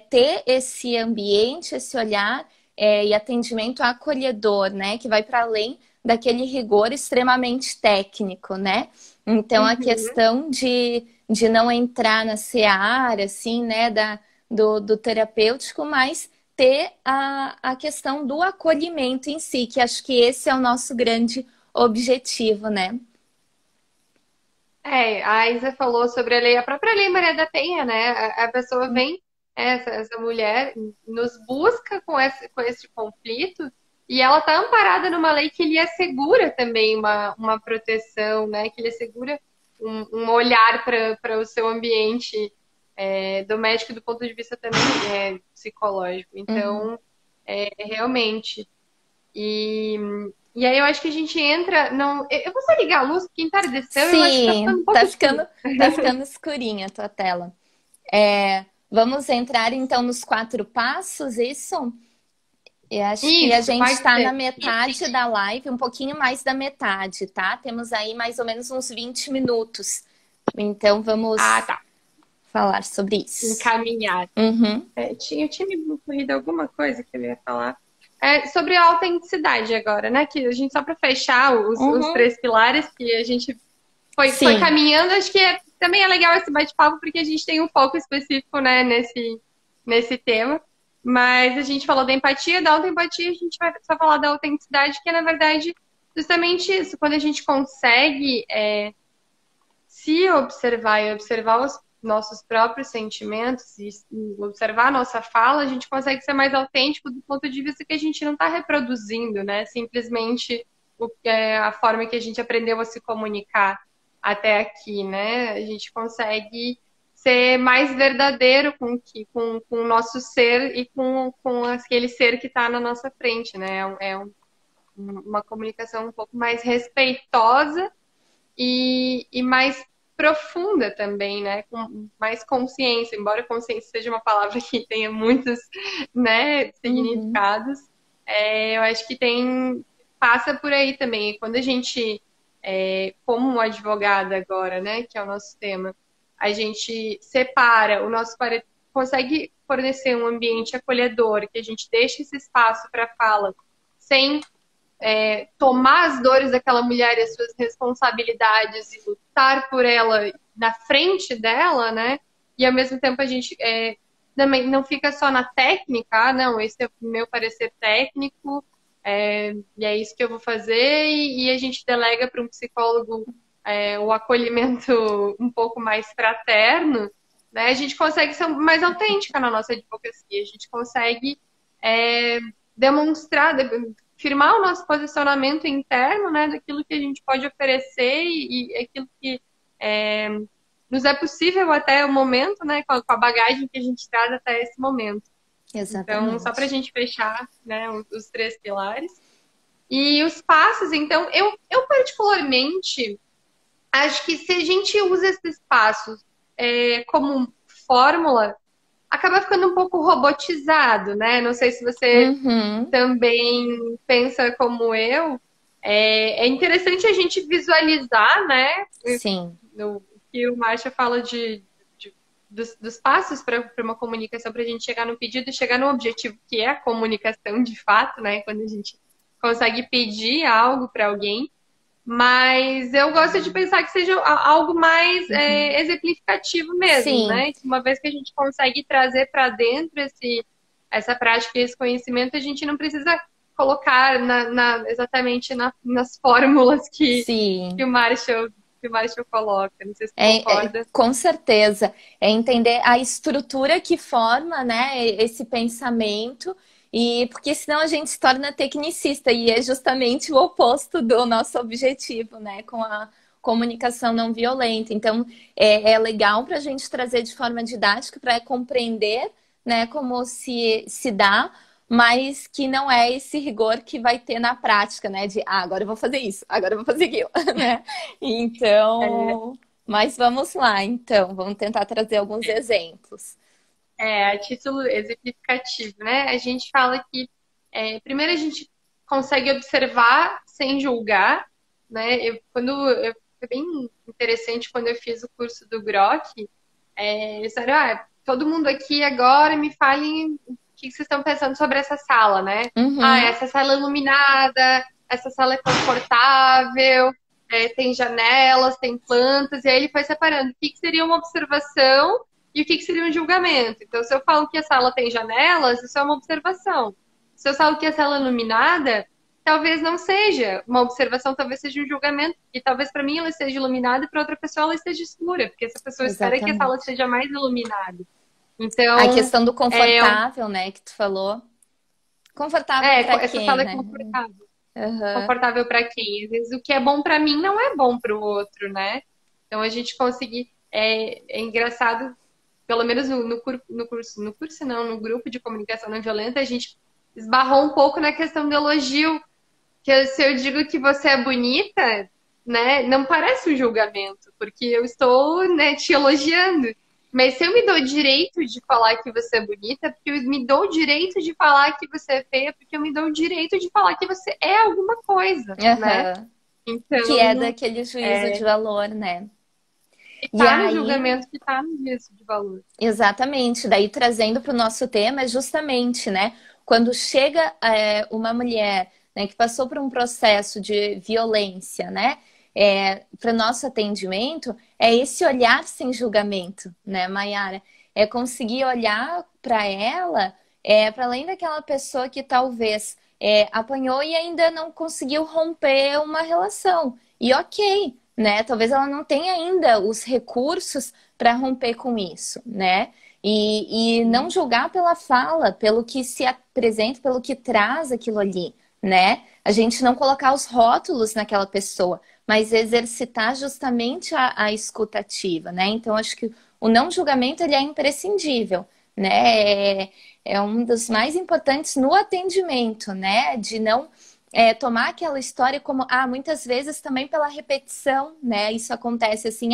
ter esse ambiente, esse olhar e atendimento acolhedor, né? Que vai para além daquele rigor extremamente técnico, né? Então, a Uhum. questão de não entrar na seara, assim, né, do terapêutico, mas ter a questão do acolhimento em si, que acho que esse é o nosso grande objetivo, né? A Isa falou sobre a lei, a própria lei Maria da Penha, né? A pessoa vem, essa mulher nos busca com esse conflito E ela está amparada numa lei que lhe assegura também uma proteção, né? Que lhe assegura um olhar para o seu ambiente doméstico do ponto de vista também psicológico. Uhum. Então, realmente. E, e aí eu acho que a gente entra. Não, eu vou só ligar a luz, porque entardeção eu acho que tá ficando Sim, um pouco escuro. tá ficando escurinha a tua tela. Vamos entrar então nos 4 passos, isso? Eu acho que a Isso, gente pode está na ser. metade da live, um pouquinho mais da metade, tá? Temos aí mais ou menos uns 20 minutos. Então Ah, vamos tá. falar sobre isso. Encaminhar. Uhum. Eu tinha me ocorrido alguma coisa que eu ia falar. Sobre a autenticidade agora, né? Que a gente, só para fechar os Uhum. 3 pilares que a gente foi Sim, caminhando, acho que também é legal esse bate-papo, porque a gente tem um foco específico, né, nesse tema. Mas a gente falou da empatia, da autoempatia, a gente vai só falar da autenticidade, que é, na verdade, justamente isso. Quando a gente consegue se observar e observar os nossos próprios sentimentos e observar a nossa fala, a gente consegue ser mais autêntico do ponto de vista que a gente não está reproduzindo, né? Simplesmente a forma que a gente aprendeu a se comunicar até aqui, né? A gente consegue ser mais verdadeiro com o nosso ser e com aquele ser que está na nossa frente, né? Uma comunicação um pouco mais respeitosa e mais profunda também, né? Com mais consciência, embora consciência seja uma palavra que tenha muitos, né, uhum. significados, eu acho que passa por aí também. E quando a gente, como advogada agora, né, que é o nosso tema, a gente separa consegue fornecer um ambiente acolhedor, que a gente deixa esse espaço para fala, sem tomar as dores daquela mulher e as suas responsabilidades e lutar por ela na frente dela, né? E ao mesmo tempo a gente também não fica só na técnica, não, esse é o meu parecer técnico, e é isso que eu vou fazer, e a gente delega para um psicólogo o acolhimento um pouco mais fraterno, né? A gente consegue ser mais autêntica na nossa advocacia, a gente consegue demonstrar, firmar o nosso posicionamento interno, né, daquilo que a gente pode oferecer e aquilo que nos é possível até o momento, né, com a bagagem que a gente traz até esse momento. Então, só para a Exatamente. gente fechar, né, os 3 pilares. E os passos, então, eu particularmente acho que se a gente usa esses passos como fórmula, acaba ficando um pouco robotizado, né? Não sei se você Uhum. também pensa como eu. É interessante a gente visualizar, né? Sim, No que o Marcia fala dos passos para uma comunicação, para a gente chegar no pedido e chegar no objetivo, que é a comunicação de fato, né? Quando a gente consegue pedir algo para alguém. Mas eu gosto de pensar que seja algo mais uhum. exemplificativo mesmo, Sim, né? Uma vez que a gente consegue trazer para dentro essa prática e esse conhecimento, a gente não precisa colocar exatamente nas fórmulas que sim. o Marshall, coloca. Não sei se você concorda. Com certeza. É entender a estrutura que forma, né, esse pensamento, e porque senão a gente se torna tecnicista, e é justamente o oposto do nosso objetivo, né, com a comunicação não violenta. Então, é legal para a gente trazer de forma didática para compreender, né, como se dá, mas que não é esse rigor que vai ter na prática, né, de agora eu vou fazer isso, agora eu vou fazer aquilo, né? É, Então, mas vamos lá, então, vamos tentar trazer alguns exemplos. a título exemplificativo, né? A gente fala que primeiro a gente consegue observar sem julgar, né? Foi bem interessante quando eu fiz o curso do Grok. Eles disseram, todo mundo aqui agora me falem o que vocês estão pensando sobre essa sala, né? Uhum, Essa sala é iluminada, essa sala é confortável, tem janelas, tem plantas, e aí ele foi separando o que seria uma observação e o que seria um julgamento. Então, se eu falo que a sala tem janelas, isso é uma observação. Se eu falo que a sala é iluminada, talvez não seja uma observação, talvez seja um julgamento. E talvez para mim ela esteja iluminada e para outra pessoa ela esteja escura, porque essa pessoa espera que a sala exatamente. seja mais iluminada. A Então, questão do é, confortável, né, que tu falou. Confortável para essa quem, fala é né? confortável. Aham. Confortável para quem? Às vezes o que é bom para mim não é bom para o outro, né? Então a gente conseguir. É engraçado, pelo menos no curso não, no grupo de comunicação não violenta, a gente esbarrou um pouco na questão do elogio. Que se eu digo que você é bonita, né, não parece um julgamento, porque eu estou, né, te elogiando. Mas se eu me dou o direito de falar que você é bonita, é porque eu me dou o direito de falar que você é feia, porque eu me dou o direito de falar que você é alguma coisa, né? Aham. Que é Então, daquele juízo de valor, né? E tá no aí, julgamento que tá no juízo de valor. exatamente, daí trazendo para o nosso tema, é justamente, né? Quando chega uma mulher, né, que passou por um processo de violência, né? Para o nosso atendimento, é esse olhar sem julgamento, né, Mayara? É conseguir olhar para ela, para além daquela pessoa que talvez apanhou e ainda não conseguiu romper uma relação. E ok, né? Talvez ela não tenha ainda os recursos para romper com isso, né? E não julgar pela fala, pelo que se apresenta, pelo que traz aquilo ali, né? A gente não colocar os rótulos naquela pessoa, mas exercitar justamente a escutativa, né? Então, acho que o não julgamento ele é imprescindível, né? É um dos mais importantes no atendimento, né? De não tomar aquela história como, muitas vezes também pela repetição, né? Isso acontece assim,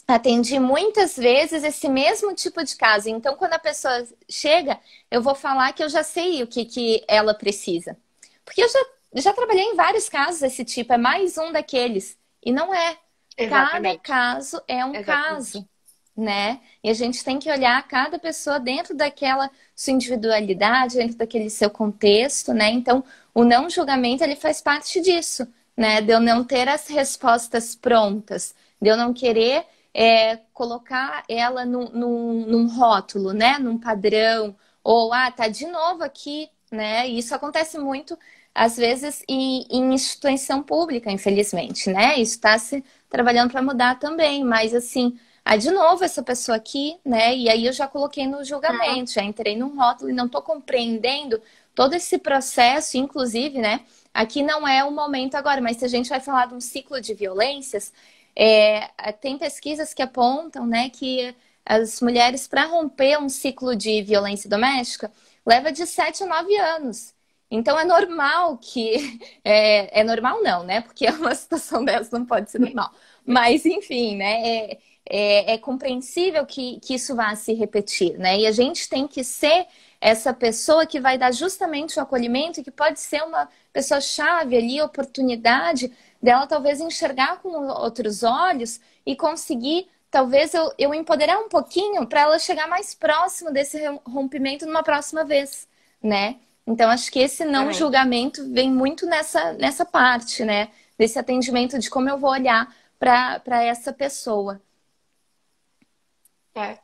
atendi muitas vezes esse mesmo tipo de caso. Então, quando a pessoa chega, eu vou falar que eu já sei o que ela precisa. Porque eu já trabalhei em vários casos desse tipo, é mais um daqueles. E não é. Cada Exatamente, caso é um exatamente. caso, né? E a gente tem que olhar cada pessoa dentro daquela sua individualidade, dentro daquele seu contexto, né? Então, o não julgamento, ele faz parte disso, né? De eu não ter as respostas prontas, de eu não querer colocar ela num rótulo, né? Num padrão, ou tá de novo aqui, né? E isso acontece muito, às vezes, em instituição pública, infelizmente, né? Isso está se trabalhando para mudar também, mas assim, de novo essa pessoa aqui, né? E aí eu já coloquei no Uhum. julgamento, já entrei num rótulo e não estou compreendendo todo esse processo, inclusive, né? Aqui não é o momento agora, mas se a gente vai falar de um ciclo de violências, tem pesquisas que apontam, né, que as mulheres, para romper um ciclo de violência doméstica, leva de 7 a 9 anos. Então é normal que. É normal não, né? Porque uma situação dessa não pode ser normal. Mas, enfim, né? É compreensível que isso vá se repetir, né? E a gente tem que ser essa pessoa que vai dar justamente o acolhimento, que pode ser uma pessoa-chave ali, oportunidade dela talvez enxergar com outros olhos e conseguir, talvez, eu empoderar um pouquinho para ela chegar mais próximo desse rompimento numa próxima vez, né? Então, acho que esse não Exatamente. julgamento vem muito nessa parte, né? Desse atendimento de como eu vou olhar para essa pessoa. É.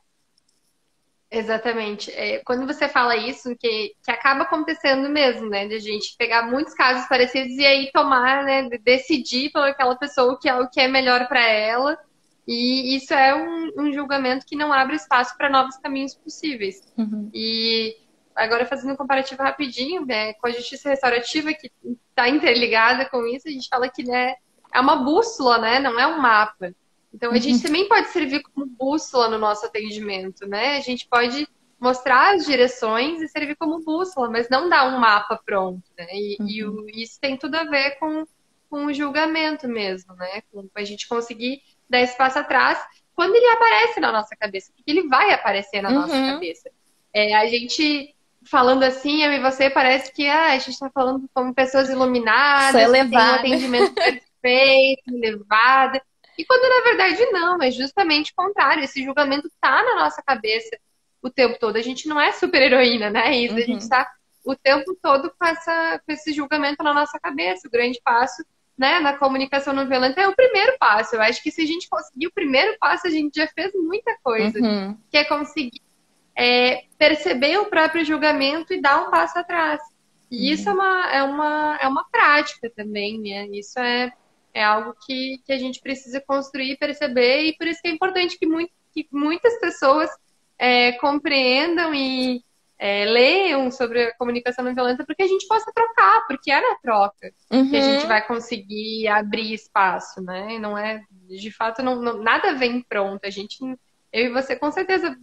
Exatamente. Quando você fala isso, que acaba acontecendo mesmo, né? De a gente pegar muitos casos parecidos e aí tomar, né? Decidir pelaquela pessoa o que é melhor para ela. E isso é um julgamento que não abre espaço para novos caminhos possíveis. Uhum. E agora, fazendo um comparativo rapidinho, né, com a justiça restaurativa, que está interligada com isso, a gente fala que, né, é uma bússola, né? Não é um mapa. Então, a gente Uhum. também pode servir como bússola no nosso atendimento, né? A gente pode mostrar as direções e servir como bússola, mas não dar um mapa pronto, né? Uhum. Isso tem tudo a ver com o julgamento mesmo, né? Com a gente conseguir dar esse passo atrás quando ele aparece na nossa cabeça, porque ele vai aparecer na nossa Uhum. cabeça. A gente falando assim, eu e você, parece que a gente está falando como pessoas Sou iluminadas, que têm um elevada. atendimento perfeito, elevada. E quando na verdade não, é justamente o contrário. Esse julgamento tá na nossa cabeça o tempo todo. A gente não é super-heroína, né, Isa? A gente Uhum. tá o tempo todo com esse julgamento na nossa cabeça. O grande passo, né, na comunicação não violenta é o primeiro passo. Eu acho que se a gente conseguir o primeiro passo, a gente já fez muita coisa. Uhum. Que é conseguir perceber o próprio julgamento e dar um passo atrás. E isso Uhum. é uma prática também, né? Isso é algo que a gente precisa construir, perceber, e por isso que é importante que muitas pessoas compreendam e leiam sobre a comunicação não violenta, porque a gente possa trocar, porque é na troca que a gente Uhum. vai conseguir abrir espaço, né? Não é, de fato, nada vem pronto. A gente, eu e você, com certeza,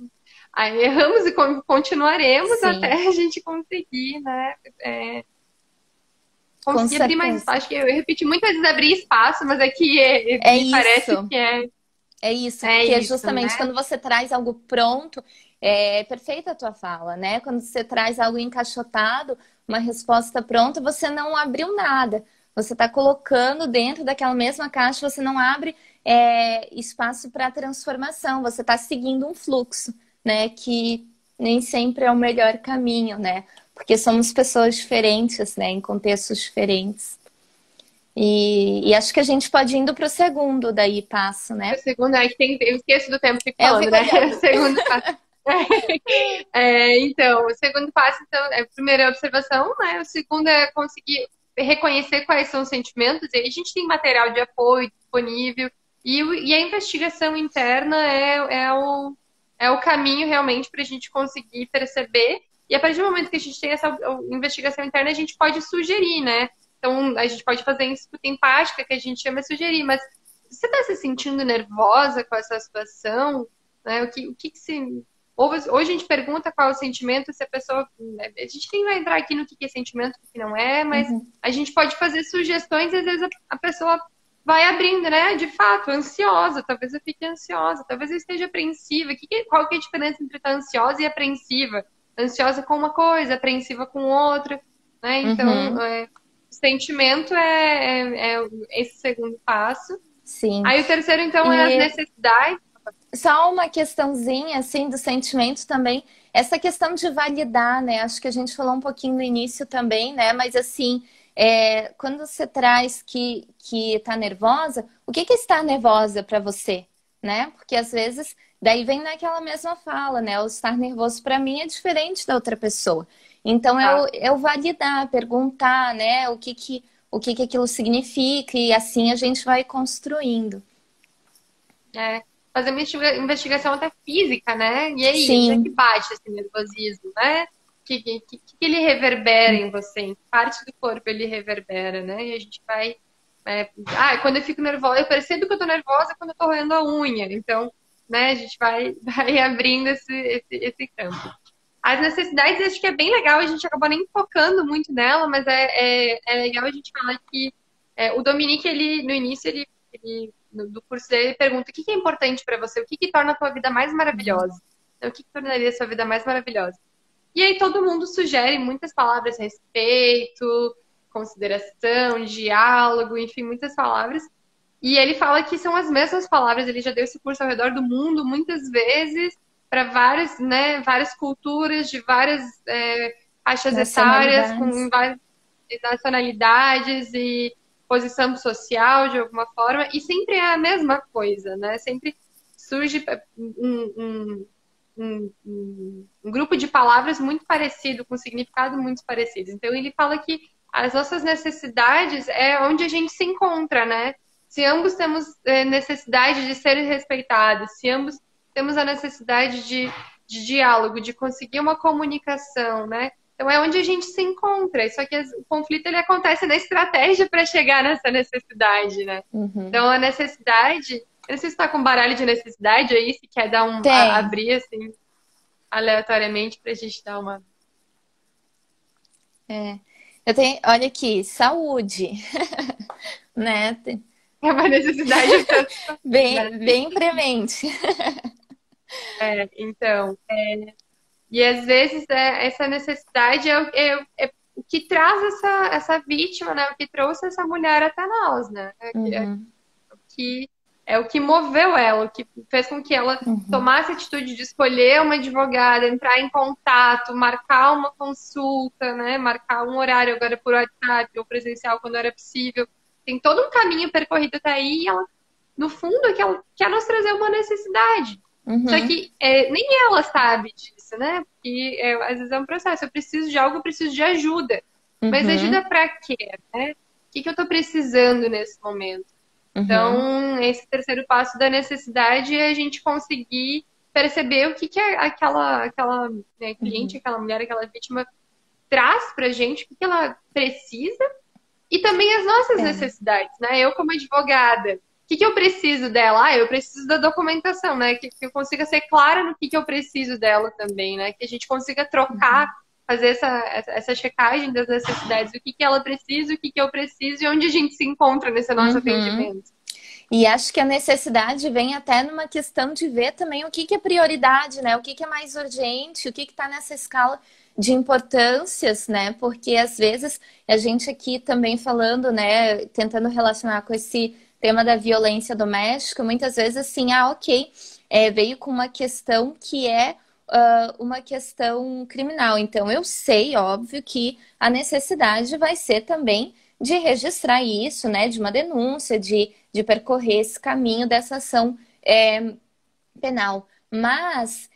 erramos e continuaremos até Sim, a gente conseguir, né? com Conseguir abrir mais certeza. espaço. Acho que eu repeti muitas vezes abrir espaço, mas é que É me parece isso. que É isso, é porque isso, justamente né? quando você traz algo pronto, é perfeita a tua fala, né? Quando você traz algo encaixotado, uma resposta pronta, você não abriu nada. Você está colocando dentro daquela mesma caixa, você não abre espaço para transformação, você está seguindo um fluxo, né? Que nem sempre é o melhor caminho, né? Porque somos pessoas diferentes, né? Em contextos diferentes. E acho que a gente pode ir indo para o segundo daí passo, O né? segundo, é que eu esqueço do tempo, fico Eu falando, fico né? O olhando. segundo passo. Então, o segundo passo, então, é a primeira observação, né? O segundo é conseguir reconhecer quais são os sentimentos. E aí a gente tem material de apoio disponível. E a investigação interna é o caminho realmente para a gente conseguir perceber. E a partir do momento que a gente tem essa investigação interna, a gente pode sugerir, né? Então, a gente pode fazer escuta empática, que a gente chama de sugerir, mas você está se sentindo nervosa com essa situação? Né? O que se Hoje a gente pergunta qual é o sentimento, se a pessoa. A gente nem vai entrar aqui no que é sentimento e o que não é, mas Uhum. a gente pode fazer sugestões e às vezes a pessoa vai abrindo, né? De fato, ansiosa, talvez eu fique ansiosa, talvez eu esteja apreensiva. Qual que é a diferença entre estar ansiosa e apreensiva? Ansiosa com uma coisa, apreensiva com outra, né? Então, Uhum. o sentimento é esse segundo passo. Sim. Aí o terceiro, então, é as E necessidades. só uma questãozinha, assim, do sentimento também. Essa questão de validar, né? Acho que a gente falou um pouquinho no início também, né? Mas, assim, quando você traz que tá nervosa, o que que é estar nervosa para você, né? Porque, às vezes, daí vem naquela mesma fala, né? O estar nervoso para mim é diferente da outra pessoa. Então, Tá? eu validar, perguntar, né? O que que aquilo significa e assim a gente vai construindo. Fazer uma investigação até física, né? E aí, onde é que Sim. bate esse nervosismo, né? Que ele reverbera em você? Em que parte do corpo ele reverbera, né? E a gente vai. Quando eu fico nervosa, eu percebo que eu tô nervosa quando eu tô roendo a unha. Então, né, a gente vai abrindo esse campo. As necessidades, acho que é bem legal, a gente acabou nem focando muito nela, mas é legal a gente falar que o Dominique, ele, no início, do curso dele, ele pergunta o que é importante para você, o que torna a tua vida mais maravilhosa? Então, o que tornaria a sua vida mais maravilhosa? E aí todo mundo sugere muitas palavras, respeito, consideração, diálogo, enfim, muitas palavras. E ele fala que são as mesmas palavras, ele já deu esse curso ao redor do mundo muitas vezes, para várias, né, várias culturas, de várias faixas etárias, com Nacionalidades. várias nacionalidades e posição social de alguma forma, e sempre é a mesma coisa, né? Sempre surge um grupo de palavras muito parecido, com significado muito parecido. Então ele fala que as nossas necessidades é onde a gente se encontra, né? Se ambos temos necessidade de ser respeitados, se ambos temos a necessidade de diálogo, de conseguir uma comunicação, né? Então é onde a gente se encontra. Só que o conflito ele acontece na estratégia para chegar nessa necessidade, né? Uhum. Então a necessidade, eu não sei se está com baralho de necessidade aí, se quer dar Tem. abrir assim aleatoriamente para a gente dar uma. É. Eu tenho, olha aqui, saúde, né? É uma necessidade tanto, né? Bem premente. Então, e às vezes essa necessidade é o que traz essa vítima, né? O que trouxe essa mulher até nós, né? Uhum. Que é o que moveu ela, o que fez com que ela Uhum. tomasse a atitude de escolher uma advogada, entrar em contato, marcar uma consulta, né? Marcar um horário agora por WhatsApp ou presencial quando era possível. Tem todo um caminho percorrido até aí e ela, no fundo, ela quer nos trazer uma necessidade. Só Uhum. que nem ela sabe disso, né? Porque às vezes é um processo. Eu preciso de algo, eu preciso de ajuda. Mas ajuda Uhum. para quê, né? O que eu estou precisando nesse momento? Uhum. Então, esse terceiro passo da necessidade é a gente conseguir perceber o que aquela né, cliente, Uhum. aquela mulher, aquela vítima traz pra gente, o que ela precisa e também as nossas É. necessidades, né? Eu, como advogada, o que eu preciso dela? Ah, eu preciso da documentação, né? Que eu consiga ser clara no que eu preciso dela também, né? Que a gente consiga trocar, Uhum. fazer essa checagem das necessidades, o que ela precisa, o que eu preciso e onde a gente se encontra nesse nosso Uhum. atendimento. E acho que a necessidade vem até numa questão de ver também o que que é prioridade, né? O que que é mais urgente, o que que está nessa escala de importâncias, né? Porque às vezes a gente aqui também falando, né, tentando relacionar com esse tema da violência doméstica, muitas vezes assim, ah, ok, veio com uma questão que é uma questão criminal. Então eu sei, óbvio, que a necessidade vai ser também de registrar isso, né, de uma denúncia, de percorrer esse caminho dessa ação penal. Mas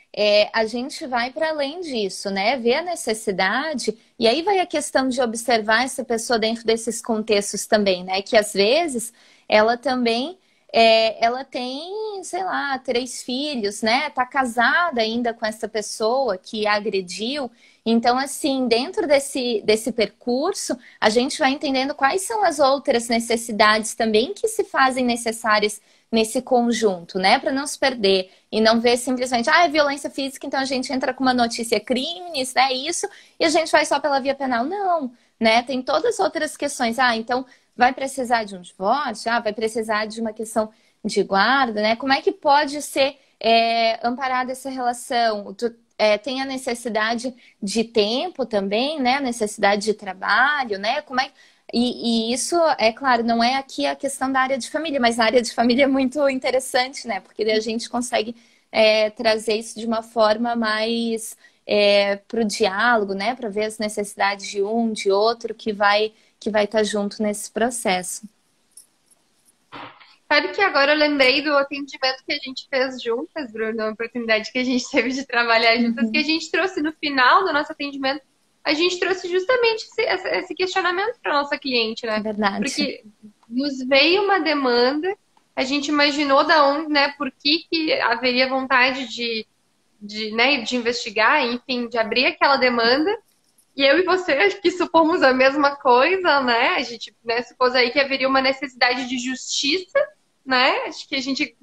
a gente vai para além disso, né? Ver a necessidade, e aí vai a questão de observar essa pessoa dentro desses contextos também, né? Que às vezes ela também ela tem, sei lá, 3 filhos, né? Tá casada ainda com essa pessoa que a agrediu. Então, assim, dentro desse percurso, a gente vai entendendo quais são as outras necessidades também que se fazem necessárias nesse conjunto, né? Para não se perder e não ver simplesmente, ah, é violência física, então a gente entra com uma notícia crimes, né? Isso, e a gente vai só pela via penal. Não, né? Tem todas as outras questões. Ah, então vai precisar de um divórcio, ah, vai precisar de uma questão de guarda, né? Como é que pode ser amparada essa relação? Tem a necessidade de tempo também, né? A necessidade de trabalho, né? Como é e isso, é claro, não é aqui a questão da área de família, mas a área de família é muito interessante, né? Porque daí a gente consegue trazer isso de uma forma mais para o diálogo, né? Para ver as necessidades de um, de outro, que vai estar junto nesse processo. Sabe que agora eu lembrei do atendimento que a gente fez juntas, Bruno, a oportunidade que a gente teve de trabalhar juntas, que a Uhum, gente trouxe no final do nosso atendimento, a gente trouxe justamente esse questionamento para nossa cliente, é né? verdade. Porque nos veio uma demanda, a gente imaginou da onde, né, por que haveria vontade né, de investigar, enfim, de abrir aquela demanda. E eu e você, acho que supomos a mesma coisa, né? A gente, né, supôs aí que haveria uma necessidade de justiça, né? Acho que a gente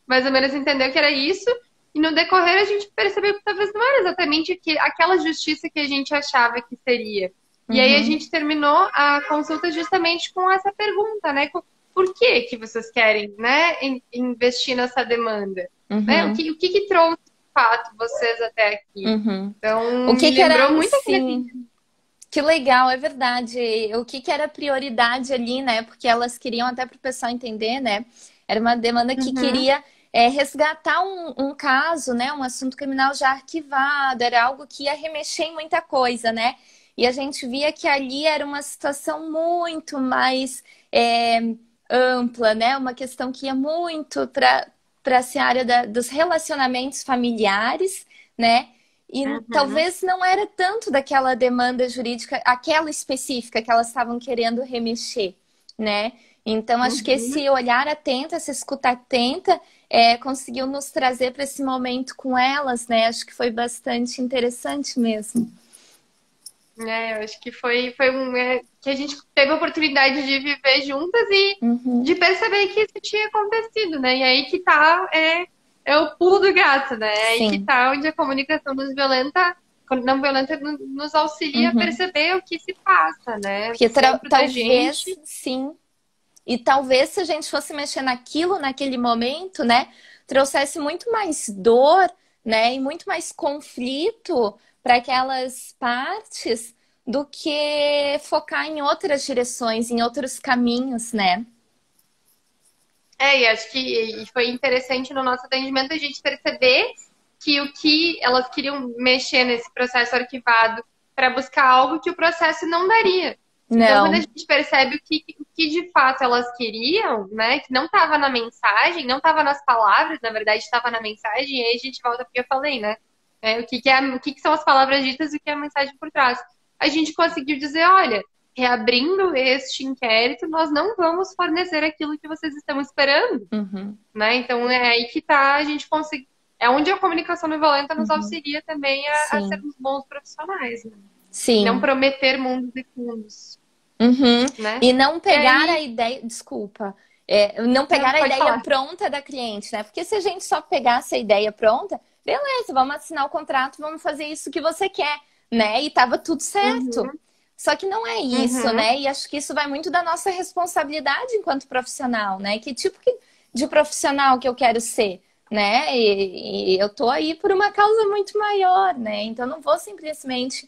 mais ou menos entendeu que era isso. E no decorrer a gente percebeu que talvez não era exatamente aquela justiça que a gente achava que seria. E aí a Uhum, gente terminou a consulta justamente com essa pergunta, né? Por que que vocês querem, né, investir nessa demanda? Né? O uhum, que, o que que trouxe, de fato, vocês até aqui? uhum. Então, O me que que lembrou era, muito aquele. sim, que legal, é verdade. O que que era prioridade ali, né? Porque elas queriam, até para o pessoal entender, né? Era uma demanda que Uhum. queria resgatar um caso, né? Um assunto criminal já arquivado, era algo que ia remexer em muita coisa, né? E a gente via que ali era uma situação muito mais é, ampla, né? Uma questão que ia muito para essa área dos relacionamentos familiares, né? E Uhum. talvez não era tanto daquela demanda jurídica, aquela específica que elas estavam querendo remexer, né? Então, acho que Uhum. esse olhar atento, essa escuta atenta, conseguiu nos trazer para esse momento com elas, né? Acho que foi bastante interessante mesmo. Eu acho que foi que a gente teve a oportunidade de viver juntas e Uhum, de perceber que isso tinha acontecido, né? E aí que tá, é o pulo do gato, né? É aí que sim. tá onde a comunicação não violenta nos auxilia a Uhum. perceber o que se passa, né? Porque Dentro da talvez, gente. sim. E talvez se a gente fosse mexer naquilo, naquele momento, né, trouxesse muito mais dor, né, e muito mais conflito para aquelas partes do que focar em outras direções, em outros caminhos, né? E acho que e foi interessante no nosso atendimento a gente perceber que o que elas queriam mexer nesse processo arquivado para buscar algo que o processo não daria. Então, quando a Não. gente percebe o que de fato elas queriam, né, que não estava na mensagem, não estava nas palavras, na verdade estava na mensagem, e aí a gente volta porque eu falei, né? O que são as palavras ditas e o que é a mensagem por trás. A gente conseguiu dizer, olha, reabrindo este inquérito, nós não vamos fornecer aquilo que vocês estão esperando, Uhum. né? Então é aí que tá a gente conseguir. é onde a comunicação não violenta nos auxilia também a Sim, sermos bons profissionais, né? Não sim. prometer mundos e fundos, Uhum. né? E não E pegar a aí, ideia, desculpa, não não, pegar a pode ideia falar. pronta da cliente, né? Porque se a gente só pegasse a ideia pronta, beleza, vamos assinar o contrato, vamos fazer isso que você quer, né? E tava tudo certo. Uhum, Só que não é isso, uhum, né? E acho que isso vai muito da nossa responsabilidade enquanto profissional, né? Que tipo de profissional que eu quero ser, né? E eu tô aí por uma causa muito maior, né? Então não vou simplesmente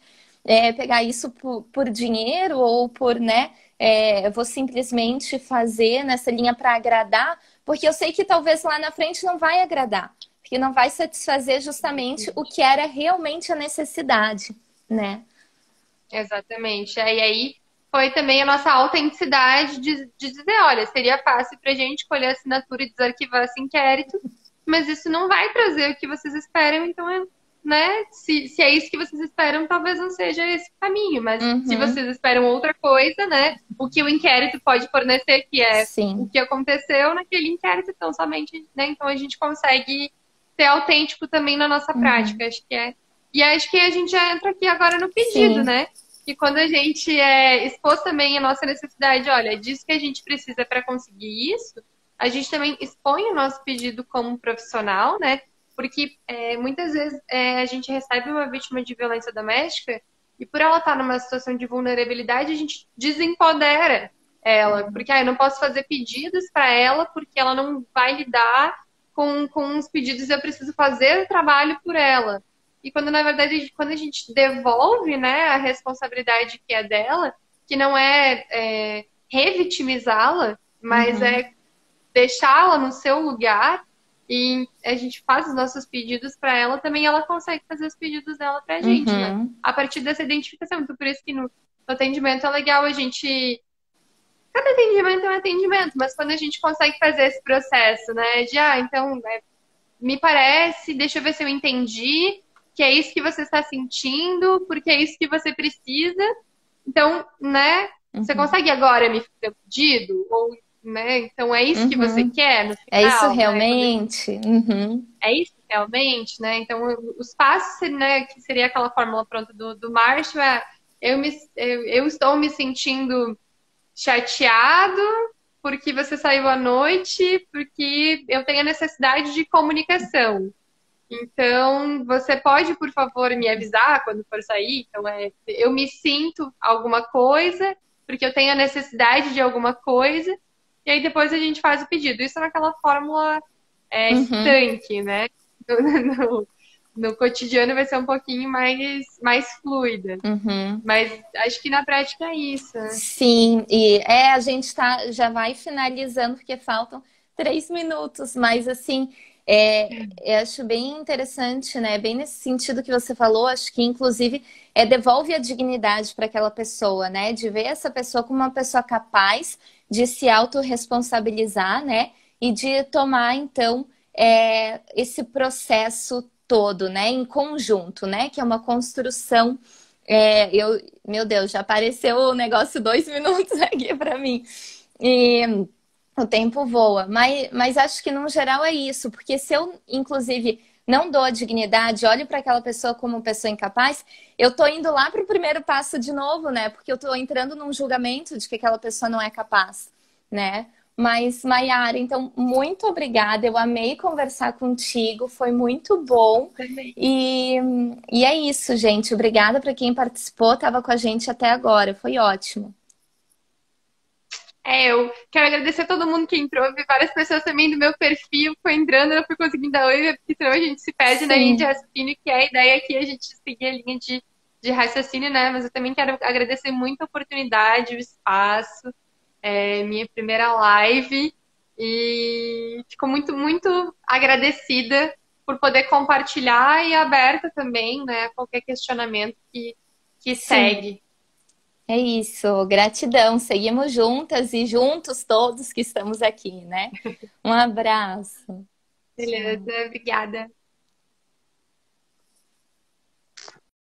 pegar isso por dinheiro ou por, né? Eu vou simplesmente fazer nessa linha para agradar, porque eu sei que talvez lá na frente não vai agradar, porque não vai satisfazer justamente o que era realmente a necessidade, né? exatamente. E aí foi também a nossa autenticidade de dizer, olha, seria fácil para a gente colher a assinatura e desarquivar esse inquérito, mas isso não vai trazer o que vocês esperam, então, né? Se é isso que vocês esperam, talvez não seja esse o caminho, mas se Uhum, vocês esperam outra coisa, né? O que o inquérito pode fornecer, que é o sim. que aconteceu naquele inquérito, então somente, né? Então a gente consegue ser autêntico também na nossa Uhum, prática, acho que é. E acho que a gente já entra aqui agora no pedido, sim. né? Que quando a gente expôs também a nossa necessidade, olha, disso que a gente precisa para conseguir isso, a gente também expõe o nosso pedido como profissional, né? Porque muitas vezes a gente recebe uma vítima de violência doméstica e por ela estar numa situação de vulnerabilidade, a gente desempodera ela. Porque eu não posso fazer pedidos para ela porque ela não vai lidar com os pedidos e eu preciso fazer o trabalho por ela. E quando, na verdade, quando a gente devolve, né, a responsabilidade que é dela, que não é revitimizá-la, mas Uhum, é deixá-la no seu lugar e a gente faz os nossos pedidos para ela, também ela consegue fazer os pedidos dela para a gente, né? uhum, A partir dessa identificação. Então, por isso que no atendimento é legal a gente. Cada atendimento é um atendimento, mas quando a gente consegue fazer esse processo, né? De, então, me parece, deixa eu ver se eu entendi, que é isso que você está sentindo, porque é isso que você precisa. Então, né? Você uhum, consegue agora me fazer o pedido? Ou, né? Então é isso que você uhum. quer no É isso final, né? Quando a gente realmente? Uhum, é isso realmente, né? Então os passos, né? Que seria aquela fórmula pronta do Marshall, eu estou me sentindo chateado porque você saiu à noite, porque eu tenho a necessidade de comunicação. Então, você pode, por favor, me avisar quando for sair? Então, eu me sinto alguma coisa, porque eu tenho a necessidade de alguma coisa, e aí depois a gente faz o pedido. Isso naquela fórmula uhum, estanque, né? No, no cotidiano vai ser um pouquinho mais fluida. uhum. Mas acho que na prática é isso, né? Sim, e a gente já vai finalizando porque faltam 3 minutos, mas assim, eu acho bem interessante, né? Bem nesse sentido que você falou, acho que inclusive devolve a dignidade para aquela pessoa, né? De ver essa pessoa como uma pessoa capaz de se autorresponsabilizar, né? E de tomar, então, esse processo todo, né? Em conjunto, né? Que é uma construção. Meu Deus, já apareceu o negócio 2 minutos aqui para mim. E o tempo voa. Mas acho que no geral é isso, porque se eu, inclusive, não dou a dignidade, olho para aquela pessoa como pessoa incapaz, eu tô indo lá para o primeiro passo de novo, né? Porque eu tô entrando num julgamento de que aquela pessoa não é capaz, né? Mas, Maiara, então, muito obrigada. Eu amei conversar contigo, foi muito bom. Também. E, e é isso, gente. Obrigada para quem participou, estava com a gente até agora. Foi ótimo. Eu quero agradecer a todo mundo que entrou. Vi várias pessoas também do meu perfil foi entrando, eu não fui conseguindo dar oi, porque senão a gente se perde na linha de Sim, raciocínio, que é a ideia aqui, a gente seguir a linha de raciocínio, né? Mas eu também quero agradecer muito a oportunidade, o espaço, minha primeira live, e fico muito, muito agradecida por poder compartilhar e aberta também, né, a qualquer questionamento que sim. segue. É isso. Gratidão. Seguimos juntas e juntos todos que estamos aqui, né? Um abraço. Tchau. Beleza, obrigada.